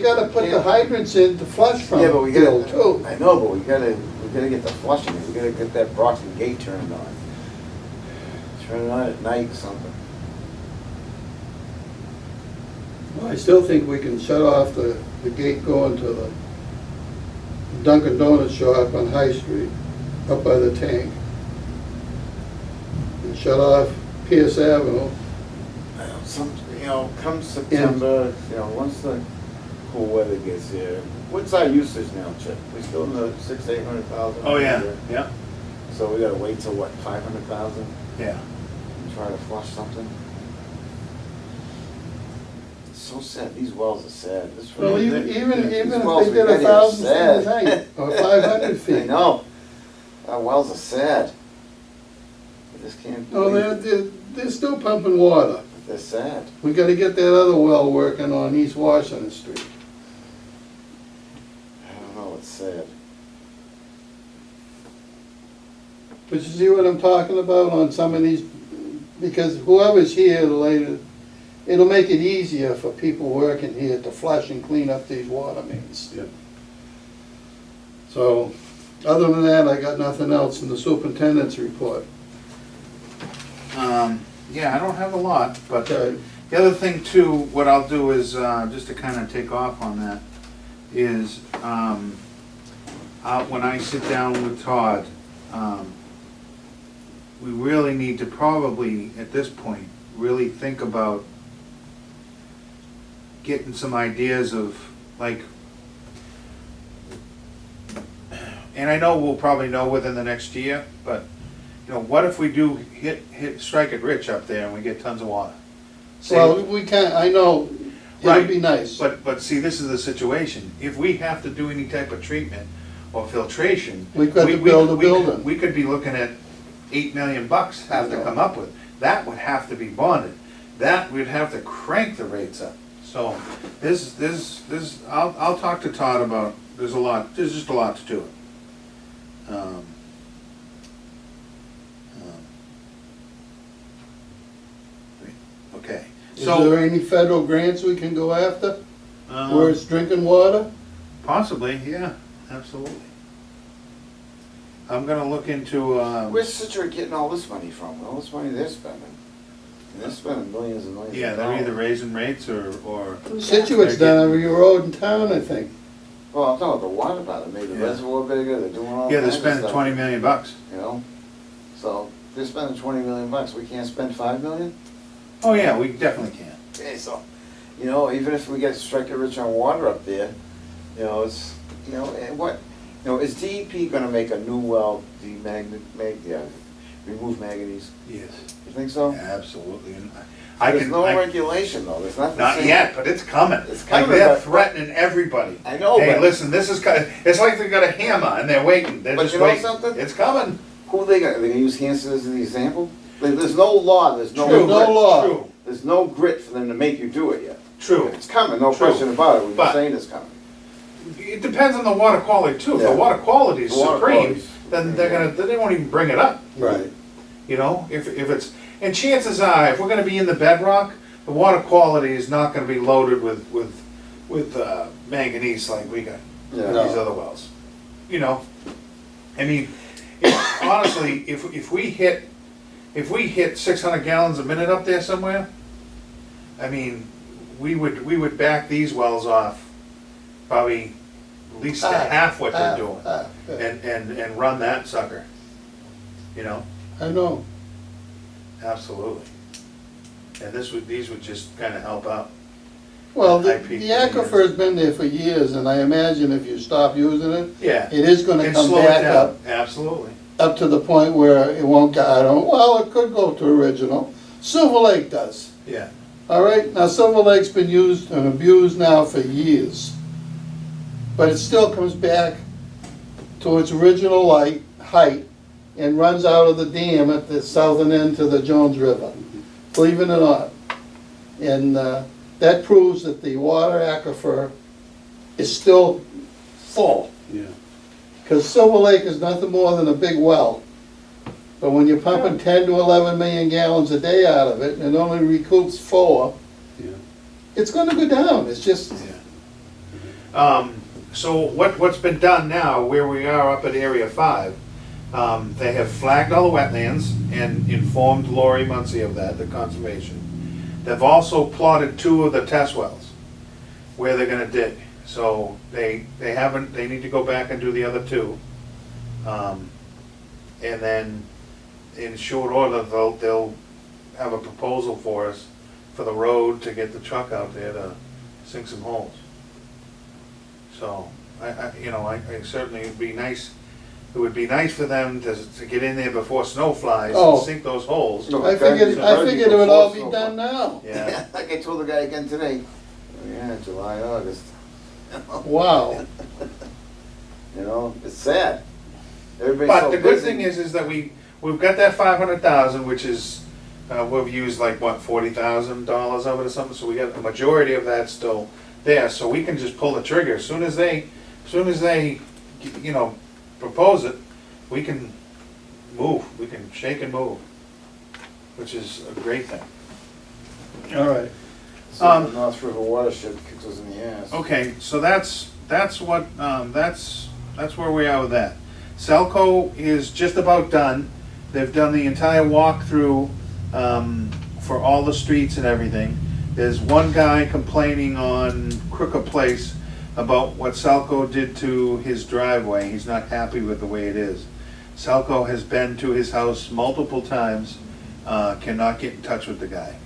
gotta put the hydrants in to flush from, Yeah, but we Bill, gotta, too. I know, but we gotta get the flushing, we gotta get that Brockton gate turned on. Turn it on at night or something. Well, I still think we can shut off the gate going to the Dunkin' Donuts shop on High Street, up by the tank. And shut off Pierce Avenue. Come September, once the cool weather gets here, what's our usage now, Chip? We still in the 600,000-800,000? Oh, yeah, yeah, So we gotta wait till what, 500,000 yeah. and try to flush something? It's so sad, these wells are sad. This Well, really- even if these they wells we did got here 1,000 are feet a sad. night, or 500 feet. I know, our wells are sad. I just can't No, believe they're still pumping water. they're sad. We gotta get that other well working on East Washington Street. I don't know, it's sad. But you see what I'm talking about on some of these, because whoever's here later, it'll make it easier for people working here to flush and clean up these water mains. Yep. So, other than that, I got nothing else in the superintendent's report. Yeah, I don't have a lot, but Okay. the other thing too, what I'll do is, just to kind of take off on that, is, when I sit down with Todd, we really need to probably, at this point, really think about getting some ideas of, like, and I know we'll probably know within the next year, but, what if we do strike it rich up there and we get tons of water? Say- Well, we can't, I know, It'd be nice. But see, this is the situation. If we have to do any type of treatment or filtration. We've got to build a building. We could be looking at $8 million have to come up with. That would have to be bonded. That, we'd have to crank the rates up. So, I'll talk to Todd about, there's just a lot to it. Okay, Is so, there any federal grants we can go after, where it's drinking water? possibly, yeah, absolutely. I'm gonna look into, Where's Situate getting all this money from? All this money they're spending? And they're spending millions and millions yeah, of they're dollars. either raising rates or, Who's that? Situate's done every road in town, I think. Well, I'm talking about the water about it, made the Yeah. reservoir bigger, they're doing all yeah, they're kinds of spending stuff. 20 million bucks. You know? So, they're spending 20 million bucks, we can't spend 5 million? Oh, yeah, we definitely can. Okay, so, you know, even if we get strike it rich on water up there, you know, it's, you know, and what, you know, is DEP gonna make a new well, remove manganese? Yes. You think so? Absolutely. And There's no regulation though, there's nothing. Not saying- yet, but it's coming. It's Like, coming, they're but- threatening everybody. I know, Hey, but- listen, this is, it's like they got a hammer and they're waiting, they're But just you know waiting. something? It's coming. Who are they gonna use Hanson as an example? There's no law, there's no True, grit. no law. True, There's no grit for them to make you do it yet. true. It's coming, no True. question about it, we've been But- saying it's coming. It depends on the water quality too. If the Yeah. water quality is The water supreme, quality's- then then they won't even bring it up. Right. You know, if it's, and chances are, if we're gonna be in the bedrock, the water quality is not gonna be loaded with manganese like we got Yeah. these other wells. You know, I mean, honestly, if we hit 600 gallons a minute up there somewhere, I mean, we would back these wells off probably at least to half what they're doing, and run that sucker. You know, I know. absolutely. And these would just kind of help out. Well, High the peak aquifer's been there for years, and I imagine if you stop using it, Yeah. it is gonna And come slow it back down. up, Absolutely. up to the point where it won't go, well, it could go to original. Silver Lake does. Yeah. All right, now Silver Lake's been used and abused now for years. But it still comes back to its original height and runs out of the dam at the southern end to the Jones River, believe it or not. And that proves that the water aquifer is still full. Yeah. Because Silver Lake is nothing more than a big well. But when you're pumping 10 to 11 million gallons a day out of it, and it only recoups 4, Yeah. it's gonna go down, it's just, So what's been done now, where we are up at Area 5, they have flagged all the wetlands and informed Lori Muncy of that, the conservation. They've also plotted 2 of the test wells where they're gonna dig. So they need to go back and do the other 2. And then in short order, they'll have a proposal for us for the road to get the truck out there to sink some holes. So, I certainly, it would be nice for them to get in there before snow flies Oh. and sink those holes. No, I figured it would all be done now. Yeah, Like I told the guy again today, yeah, July, August. Wow. You know, it's sad. Everybody's but so the good busy. thing is that we've got that 500,000, which is, we've used like, what, $40,000 of it or something, so we got a majority of that still there, so we can just pull the trigger. As soon as they, propose it, we can move, we can shake and move, which is a great thing. All right. So the North River watershed kicks us in the ass. Okay, so that's where we are with that. Selco is just about done. They've done the entire walkthrough for all the streets and everything. There's one guy complaining on Crooked Place about what Selco did to his driveway. He's not happy with the way it is. Selco has been to his house multiple times, cannot get in touch with the guy.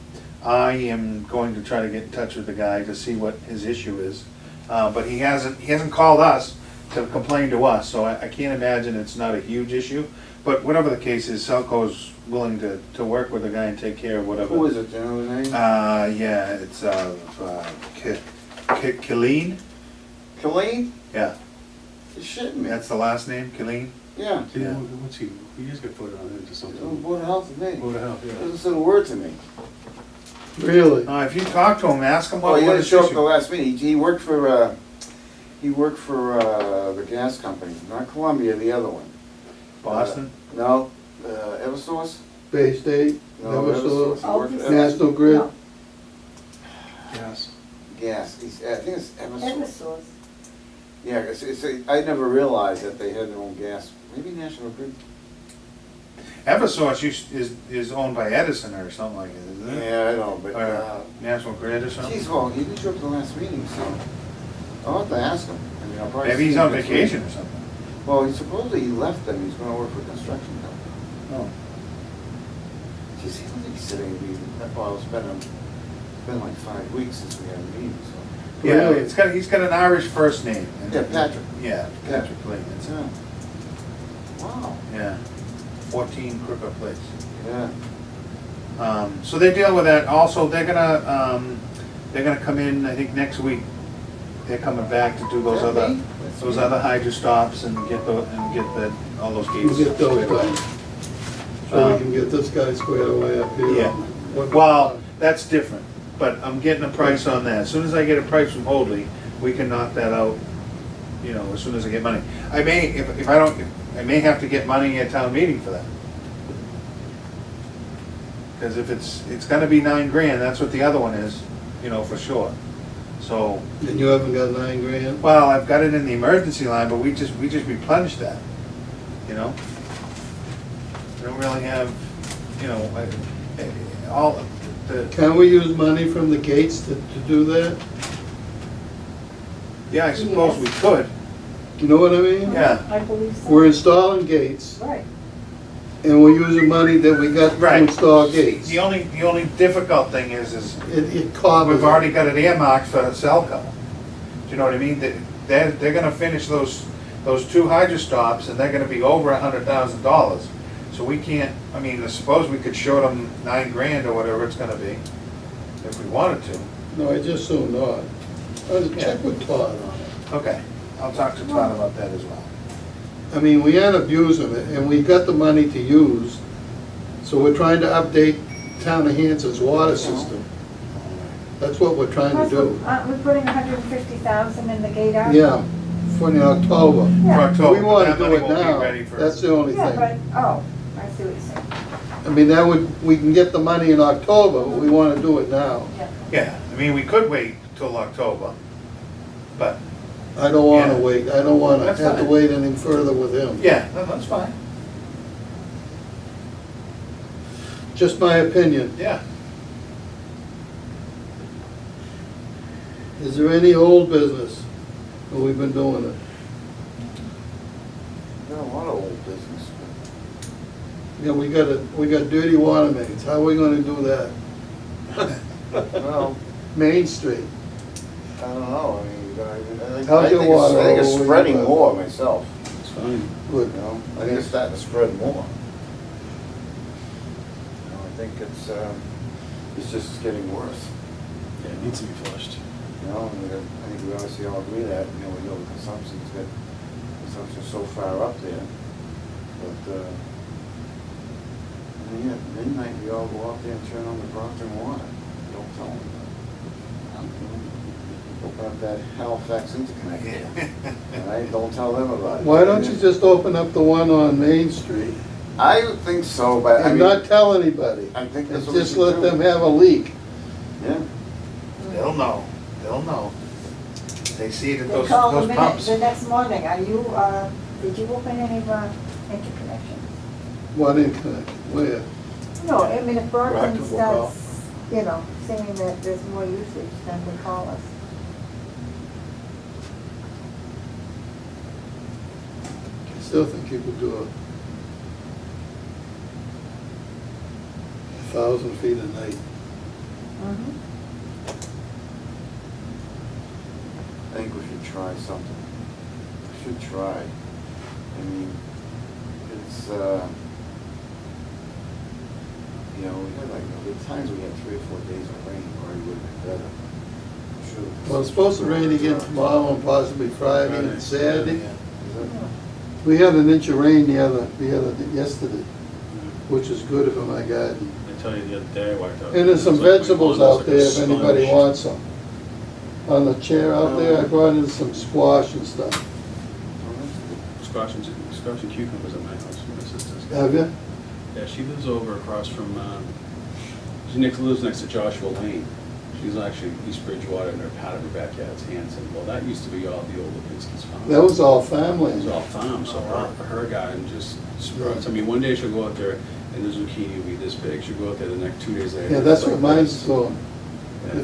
I am going to try to get in touch with the guy to see what his issue is. But he hasn't called us to complain to us, so I can't imagine it's not a huge issue. But whatever the case is, Selco's willing to work with the guy and take care of whatever. Who is it, do you know his name? Yeah, it's, Killeen? Colleen? Yeah, You're shitting me. that's the last name, Killeen? Yeah. Yeah. What's he just got put on into He's on something. Board of Health with me. Board of Health, yeah. Doesn't say a word to me. Really? If you talk to him, ask him Oh, what he what didn't his show up the issue. last meeting. He worked for, the gas company, not Columbia, the other one. Boston? No, Eversource? Bay State, No, Eversource, He worked for National Grid? No, Yes. Gas, I think it's Eversource. Eversource. Yeah, I never realized that they had their own gas, maybe National Grid. Eversource is owned by Edison or something like it, isn't it? Yeah, I know, but, Or National Grid or something? geez, well, he didn't show up to the last meeting, so I'll have to ask him. I mean, I'll probably Maybe he's see him on next vacation week. or something. Well, he supposedly he left them, he's gonna work for a construction company. Oh. Geez, he doesn't think he's sitting in meeting, well, it's been like 5 weeks since we had a meeting, so. Yeah, Really? he's got an Irish first name. Yeah, Patrick. Yeah, Patrick Killeen, that's it. Yeah. Wow, Yeah, 14 Crooker Place. yeah. So they deal with that. Also, they're gonna come in, I think, next week. They're coming back to do those Is that other, me? those other hydro stops and get all those gates. You get those squared away. done. So we can get this guy squared away up here. Yeah. Well, that's different, but I'm getting a price on that. As soon as I get a price from Hoadley, we can knock that out, you know, as soon as I get money. I may, if I don't, I may have to get money at town meeting for that. Because if it's gonna be $9,000, that's what the other one is, you know, for sure. So, And you haven't got 9 grand? well, I've got it in the emergency line, but we just replenished that, you know? We don't really have, you know, all the, Can we use money from the gates to do that? yeah, I suppose we could, You know what I mean? yeah. I believe so. We're installing gates, Right. and we're using money that we got to Right. install gates. The only difficult thing is It covers. we've already got it earmarked for Selco. Do you know what I mean? They're gonna finish those 2 hydro stops, and they're gonna be over $100,000. So we can't, I mean, I suppose we could short them $9,000 or whatever it's gonna be, if we wanted to. No, I just so not. I'll check with Todd on it. Okay, I'll talk to Todd about that as well. I mean, we end up using it, and we got the money to use, so we're trying to update Town of Hanson's water system. That's what we're trying to Plus, do. aren't we putting 150,000 in the gate out? Yeah, for in October. For Yeah, October, We want to that do money it won't be now, ready for. that's the only yeah, but, thing. oh, I see what you're saying. I mean, that would, we can get the money in October, but we want to do it now. Yeah. Yeah, I mean, we could wait till October, but, I don't want to Yeah. wait, I don't want to That's have to fine. wait any further with him. yeah, that's fine, Just my opinion. yeah. Is there any old business? Or we've been doing it? Got a lot of old business. Yeah, we got dirty water mains, how are we gonna do that? Well, Main Street, I don't know, I mean, How's I your think water it's over spreading where you more myself, It's fine. good. you know? I think it's starting to spread more. You know, I think it's just getting worse. Yeah, it needs to be flushed. You know, and I think we obviously all agree that, you know, we know the consumption's so far up there. But, I mean, at midnight, we all go out there and turn on the Brockton water. Don't tell them. Open up that Halifax interconnect. All right, don't tell them about it. Why don't you just open up the one on Main Street I would think so, but I and mean. not tell anybody? I think that's And what we just should let do. them have a leak. Yeah. They'll know, they'll know. They see it at They those call the pumps. minute, the next morning, are you, did you open any interconnections? One in connect, where? No, I mean, if Brockton Brockton will call. starts, you know, saying that there's more usage, then they call us. I still think you could do 1,000 feet a night. Mhm. I think we should try something. We should try. I mean, it's, You know, we had like, there were times we had 3 or 4 days of rain, or it would have been better. I'm sure. Well, it's supposed to rain again tomorrow and possibly Friday and Saturday. Yeah. Is that- We had an inch of rain yesterday, which is good for my garden. I tell you the other day, I walked out. And there's some it was like my vegetables lawn was out like a there if anybody sponge. wants some. On the chair out there, I brought in some squash and stuff. Oh, that's good. Squash and cucumbers at my house, my sister's. Have you? Yeah, she lives over across from, lives next to Joshua Lane. She's actually East Bridgewater, and her part of her backyard's Hanson. Well, that used to be all the old Lipinski's farm. That was all It family. was all farm, so her garden just sprouts. I mean, one day she'll go out there and the zucchini will be this big. She'll go out there the next 2 days later. Yeah, that's it's what like mine's this. doing. Yeah.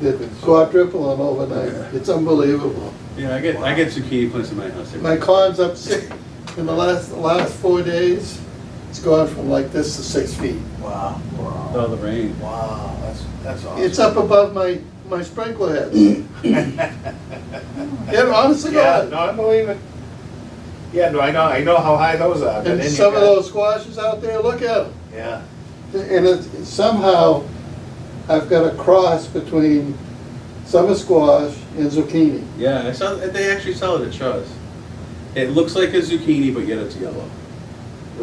It's quadrupling overnight. It's unbelievable. Yeah, I get zucchini plants in my house. My corn's up in the last 4 days, it's gone from like this to 6 feet. Wow, With all the rain. wow, that's awesome. It's up above my sprinkler head. Yeah, honestly, Yeah, God. no, I believe it. Yeah, no, I know how high those are. but And then you some of got- those squashes out there, look at them. Yeah, And somehow, I've got a cross between summer squash and zucchini. Yeah, they actually sell it at Shaw's. It looks like a zucchini, but yet it's yellow.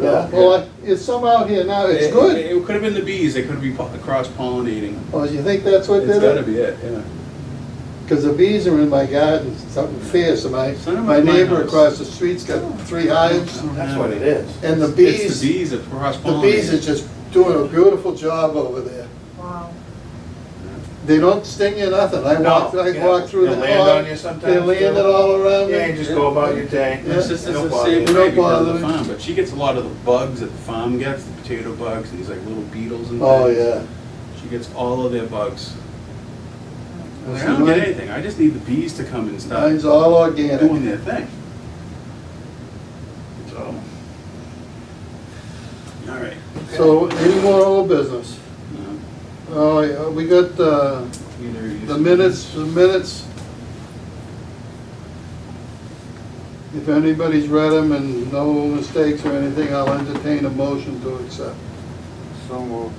Yeah, well, it's some out here now, it's good. It could have been the bees. They could be cross-pollinating. Oh, you think that's what It's did gotta it? be it, yeah. Because the bees are in my garden, something fierce, and Send 'em my to my neighbor house. across the street's got 3 hives, that's what it is. and the It's bees, the bees that the cross-pollinate. bees are just doing a beautiful job over there. Wow. They don't sting you, nothing. I No, walk yeah. through the They'll land lawn, on you sometimes, they land too. it all around me. Yeah, you just go about your day. Yeah. My sister's Don't the bother same you. way Don't because of bother the me. farm, but she gets a lot of the bugs that the farm gets, the potato bugs, these like little beetles and things. Oh, yeah. She gets all of their bugs. I'm like, See, I don't get mine- anything, I just need the bees to come and start Mine's all doing organic. their thing. So. All right. So, any more old business? Oh, yeah, we got, Either you- the minutes. If anybody's read them and no mistakes or anything, I'll entertain a motion to accept. So moved.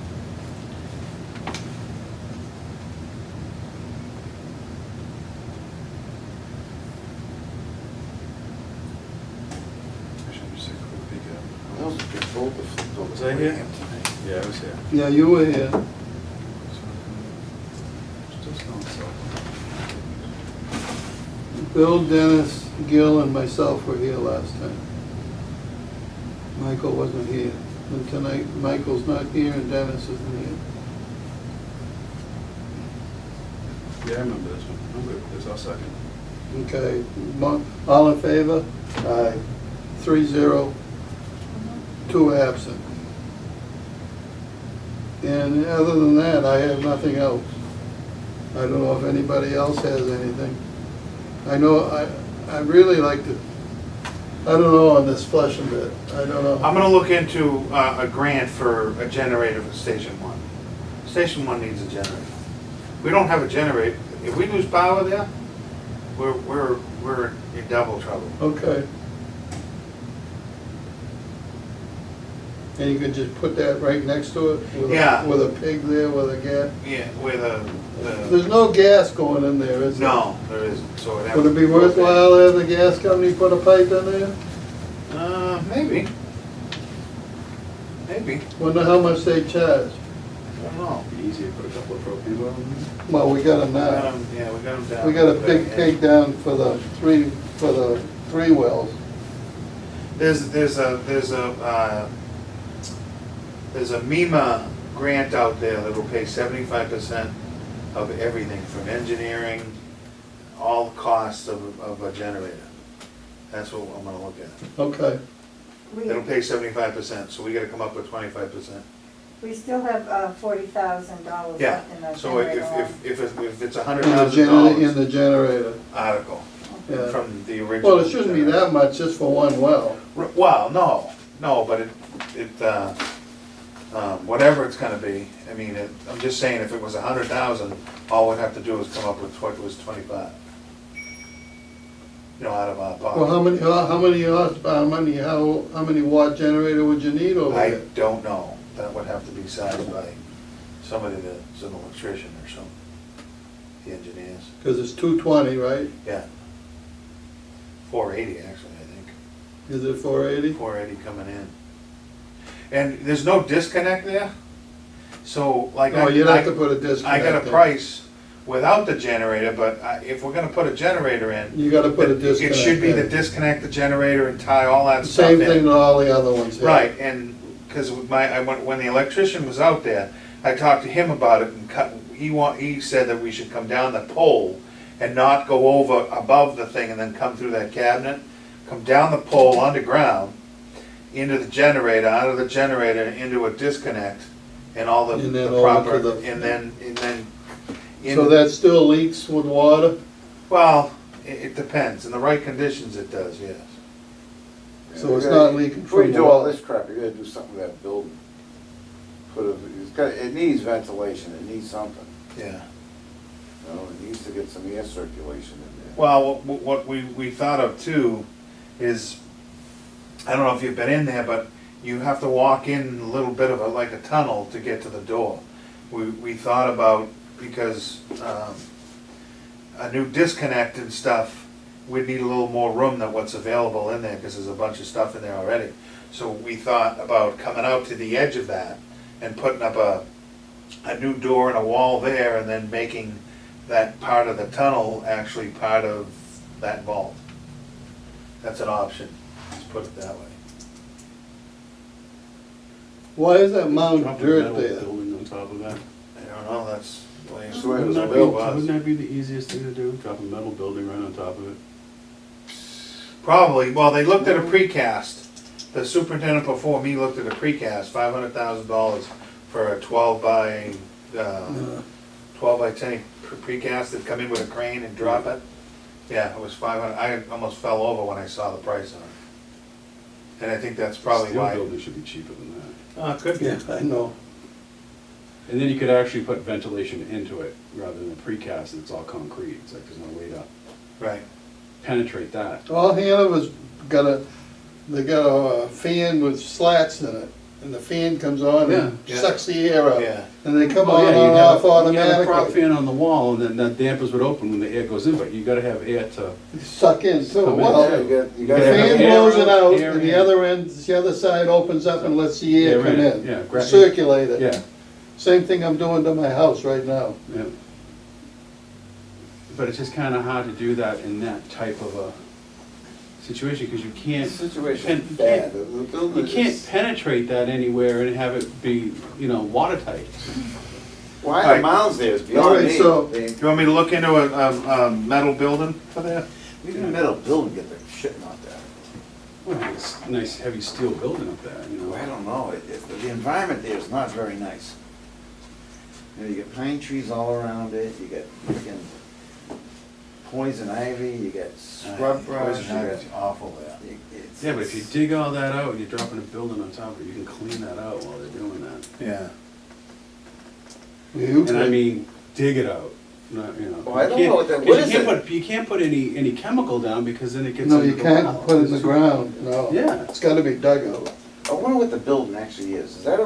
I should just take a quick peek at it. That was a good folder flipped over. Was I here? tonight. Yeah, I was here. Yeah, you were here. Still smelling salt. Bill, Dennis, Gil, and myself were here last time. Michael wasn't here. And tonight, Michael's not here and Dennis isn't here. Yeah, I remember this one. I'm good with this, I'll second. Okay, all in favor? Aye. 3-0, 2 absent. And other than that, I have nothing else. I don't know if anybody else has anything. I know, I really like to, I don't know on this Flushing bit, I don't know. I'm gonna look into a grant for a generator for Station 1. Station 1 needs a generator. We don't have a generator. If we lose power there, we're in double trouble. Okay. And you could just put that right next to it? Yeah. With a pig there, with a gas? Yeah, with the, There's no gas going in there, is there? no, there isn't, so it'd have Would it be to- worthwhile to have the gas company put a pipe in there? Maybe. Maybe, Wonder how much they charge. I don't know. Be easier to put a couple of propane wells in there. Well, we got them We got now. 'em- Yeah, we got them down. We got a big pig down for the three wells. There's a MEMA grant out there that will pay 75% of everything, from engineering, all costs of a generator. That's what I'm gonna look at. Okay. It'll pay 75%, so we gotta come up with 25%. We still have $40,000 Yeah, left in the so if, generator. if it's In $100,000 the generator. article Yeah. from the original. Well, it shouldn't be that much just for one well. Well, no, but whatever it's gonna be, I mean, I'm just saying, if it was 100,000, all we'd have to do is come up with what was 25. You know, out of our pocket. Well, how many watt generator would you need over I there? don't know. that would have to be sized by somebody that's an electrician or something, the engineers. Because it's 220, right? Yeah. 480 actually, I think. Is it 480? 480 coming in. And there's no disconnect there, so like. Oh, you'd have to put a disconnect I got a there. price without the generator, but if we're gonna put a generator in. You gotta put a it disconnect should be the in. disconnect the generator and tie all that stuff in. Same thing that all the other ones have. Right, and, because when the electrician was out there, I talked to him about it and he said that we should come down the pole and not go over above the thing and then come through that cabinet. Come down the pole underground, into the generator, out of the generator, into a disconnect, and all the And then the over proper, to the- and then. So that still leaks with water? Well, it depends, in the right conditions it does, yes. So it's not leaking Before from you the do all wall? this crap, you gotta do something with that building. It needs ventilation, it needs something, Yeah. you know, it needs to get some air circulation in there. Well, what we thought of too is, I don't know if you've been in there, but you have to walk in a little bit of like a tunnel to get to the door. We thought about, because a new disconnect and stuff, we'd need a little more room than what's available in there, because there's a bunch of stuff in there already. So we thought about coming out to the edge of that and putting up a new door and a wall there, and then making that part of the tunnel actually part of that vault. That's an option, let's put it that way. Why is that mound Drop of a dirt metal there? building on top of that. I don't know, that's the way That's the way it Wouldn't that be, built was. wouldn't that be the easiest thing to do? Drop a metal building right on top of it? Probably, well, they looked at a precast. The superintendent before me looked at a precast, $500,000 for a 12 by 10 precast that'd come in with a crane and drop it. Yeah, it was 500, I almost fell over when I saw the price on it. And I think that's probably Steel why. building should be cheaper than that. It could be. Yeah, I know. And then you could actually put ventilation into it, rather than a precast that's all concrete, it's like there's no way to Right. penetrate that. All Hanover's they got a fan with slats in it, and the fan comes on and Yeah. sucks the air out. Yeah. And they come Oh, on yeah, and you off You have a prop automatically. fan on the wall, and then that dampers would open when the air goes in, but you gotta have air to, Suck in too. Come in. Well, Yeah, the you Yeah, gotta fan have air blows it out, out, air and the in. other side opens up and lets the air Air come in, yeah, in. Circulate it. yeah, Same thing I'm doing to my house right now. yeah. But it's just kinda hard to do that in that type of a situation, because you The can't, situation and is you bad. can't- The building you can't is, penetrate that anywhere and have it be, watertight. why Alright. the mounds there is beyond Alright, me. so- They- Do you want me to look into a metal building for that? Even a metal building, get the shit knocked out. Well, it's a nice heavy steel building up there, I don't know, the environment there is not very nice. You know, you get pine trees all around it, you get freaking poison ivy, you get scrub brush, Poison ivy's awful there. it's. Yeah, but if you dig all that out and you're dropping a building on top of it, you can clean that out while they're doing that. Yeah. You And I could- mean, dig it out, not, Oh, I you don't can't- know what that- 'cause what you is can't it? put- You can't put any chemical down, because then it gets No, into you the can't well. put it in the ground, no. Yeah. It's gotta be dug out. I wonder what the building actually is. Is that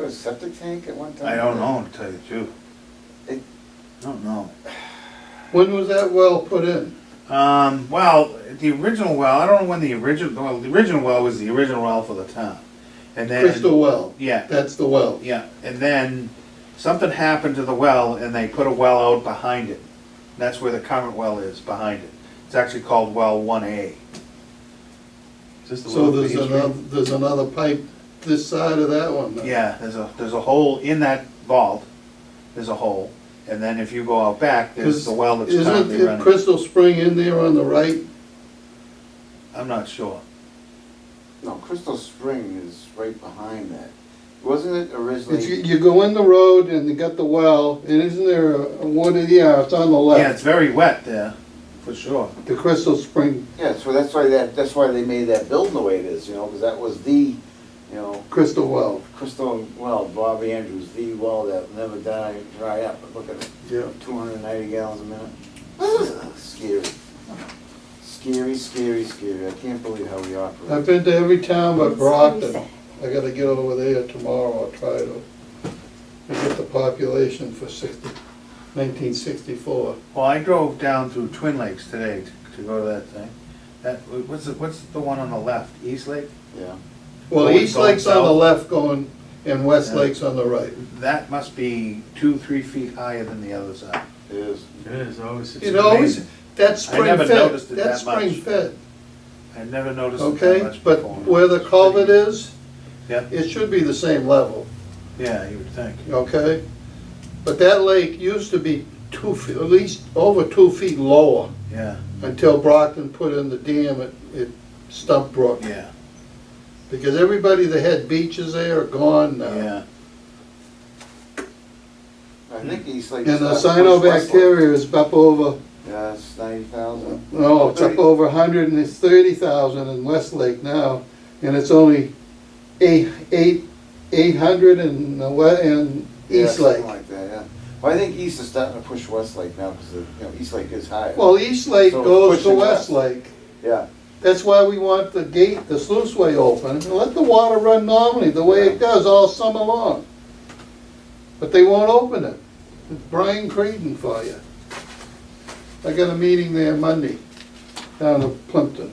a septic tank at one time? I don't know, to tell you the truth. It- I don't know. When was that well put in? Well, the original well, I don't know when the original well was the original well for the town. And then. Crystal well. Yeah, That's the well. yeah, and then something happened to the well and they put a well out behind it. That's where the current well is, behind it. It's actually called well 1A. Is this the So one on there's Main Street? there's another pipe this side of that one. then. Yeah, there's a hole in that vault, there's a hole. And then if you go out back, there's the well that's currently Isn't it running. Crystal Spring in there on the right? I'm not sure. No, Crystal Spring is right behind that. Wasn't it It's, originally? you go in the road and you got the well, and isn't there a one, yeah, it's on the Yeah, left. it's very wet there, for sure. The Crystal Spring, Yeah, so that's why they made that building the way it is, because that was the, Crystal well, Crystal well, Bob Andrews, the well that never dry up. But look at it, yeah. 290 gallons a minute. Scary. Scary, scary, scary. I can't believe how we operate. I've been to every town but It's very Brockton. sad. I gotta get over there tomorrow, I'll try to get the population for 1964. Well, I drove down through Twin Lakes today to go to that thing. That, what's the one on the left, East Lake? Yeah. Well, Going- East Lake's on the going left going, and West Yeah. Lake's on the right. That must be 2-3 feet higher than the other side. It is. It is always. You know, amazing. that's I spring never fed, noticed it that's that much. spring fed, I never noticed it that okay? much But before. where the culvert is, Yeah, it should be the same level, yeah, you would think. okay? But that lake used to be 2 feet, at least over 2 feet lower, Yeah, until Brockton put in the dam at Stump Brook. yeah, Because everybody that had beaches there are gone now. yeah. I think East Lake. And the started to push West Lake. cyanobacteria is up over, Yeah, it's 90,000. no, it's up over 130,000 in Westlake now, and it's only 800 in Yeah, East something Lake. like that, yeah. Well, I think East is starting to push West Lake now, because, East Lake is higher. Well, East Lake So it's goes to pushing west. Westlake. Yeah, That's why we want the gate, the sluiceway open, and let the water run normally, the way it does all summer long. But they won't open it. It's Brian Creighton for you. I got a meeting there Monday, down in Plimpton.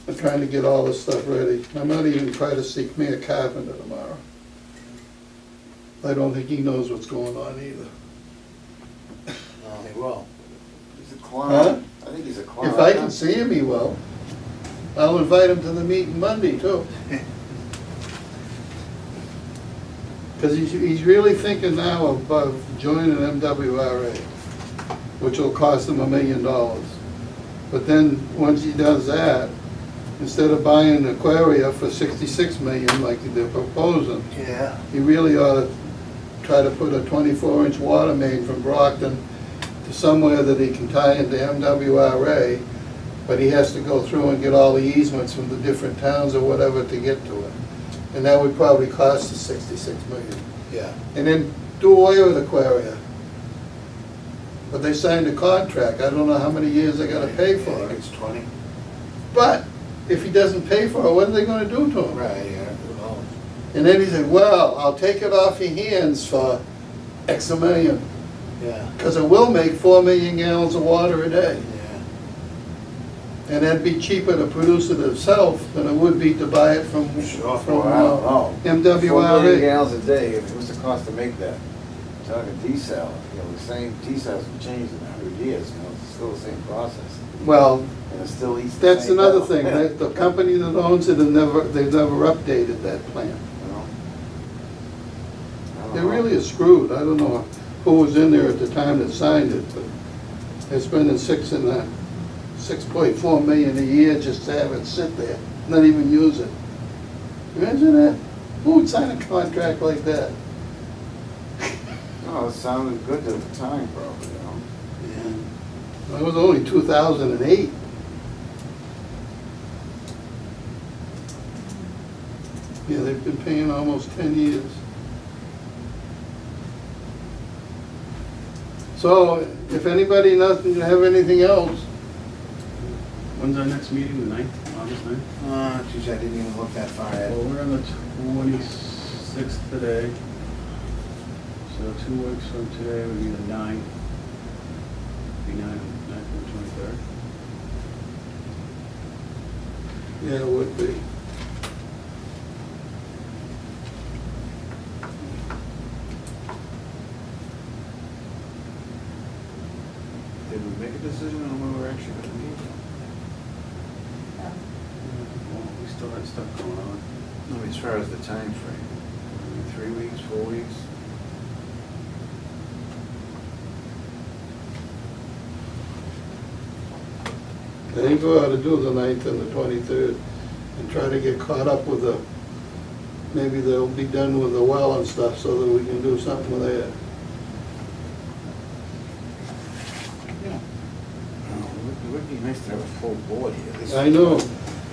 I'm trying to get all this stuff ready. I might even try to seek me a carpenter tomorrow. I don't think he knows what's going on either. Oh, they will. he's a clown. Huh? I think he's a clown. If I can see him, he will. I'll invite him to the meeting Monday, too. Because he's really thinking now of joining MWRA, which will cost him $1 million. But then, once he does that, instead of buying Aquaria for 66 million like they're proposing, Yeah. he really ought to try to put a 24-inch water main from Brockton to somewhere that he can tie into MWRA, but he has to go through and get all the easements from the different towns or whatever to get to it. And that would probably cost us 66 million. Yeah. And then do away with Aquaria. But they signed a contract, I don't know how many years they gotta pay for I think it. it's 20. But if he doesn't pay for it, what are they gonna do to him? Right, yeah, well, And then he said, well, I'll take it off your hands for X a million, yeah, because it will make 4 million gallons of water a day. yeah. And that'd be cheaper to produce it itself than it would be to buy it from Sure. Well, I don't know. 4 million MWRA. gallons a day, what's the cost to make that? Talking desal, the same desal hasn't changed in 100 years, it's still the same process. Well, And it still eats the that's same another metal. thing, the company that owns it, they've never updated that plant. You know? I don't They know. really are screwed. I don't know who was in there at the time that signed it, but they're spending 6.4 million a year just to have it sit there, not even use it. Imagine that. Who would sign a contract like that? No, it sounded good at the time, probably, It was only 2008. Yeah, they've been paying almost 10 years. So, if anybody doesn't have anything else, When's our next meeting, the 9th, August 9th? Geez, I didn't even look that far ahead. Well, we're on the 26th today. So 2 weeks from today would be the 9th. Be 9th and the 23rd. yeah, it would be. Did we make a decision on when we're actually gonna meet? Well, we still had stuff going on. I mean, as far as the time frame, 3 weeks, 4 weeks? I think we ought to do the 9th and the 23rd and try to get caught up with the, maybe they'll be done with the well and stuff so that we can do something with that. It would be nice to have a full board here. This I know.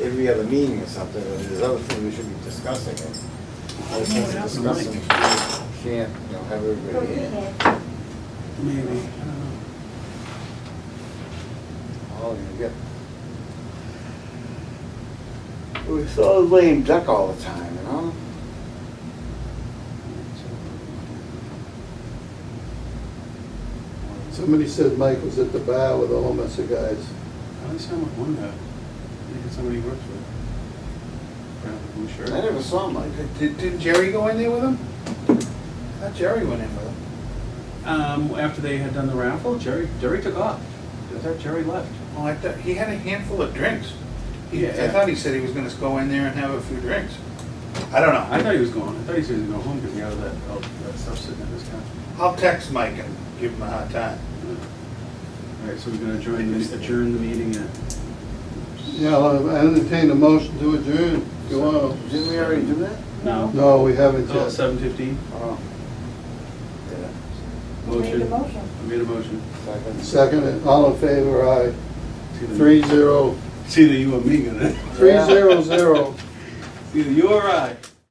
Every other meeting or something, or there's other things we should be discussing. Other things to discuss, and can't, have everybody in. Maybe, I don't know. Oh, you get. We saw a lame duck all the time, you know? Somebody said Mike was at the bar with all the guys. I only saw him with one guy. I think it's somebody he works with. Brown blue shirt. I never saw Mike. Didn't Jerry go in there with him? I thought Jerry went in with him. After they had done the raffle, Jerry took off. I thought Jerry left. Oh, I thought, he had a handful of drinks. I Yeah. thought he said he was gonna go in there and have a few drinks. I don't know. I thought he was going. I thought he was going to go home because he had all that stuff sitting in his car. I'll text Mike and give him a hard time. All right, so we're going to adjourn the meeting at. Yeah, I'll entertain a motion to adjourn, if you want. Didn't we already do that? No. No, we haven't Until yet. 7:15. Oh. Yeah. You made the motion. I made a motion. Second. Second, all in favor, aye. It's either- 3-0, It's either you or me gonna. 3-0-0. It's either you or I.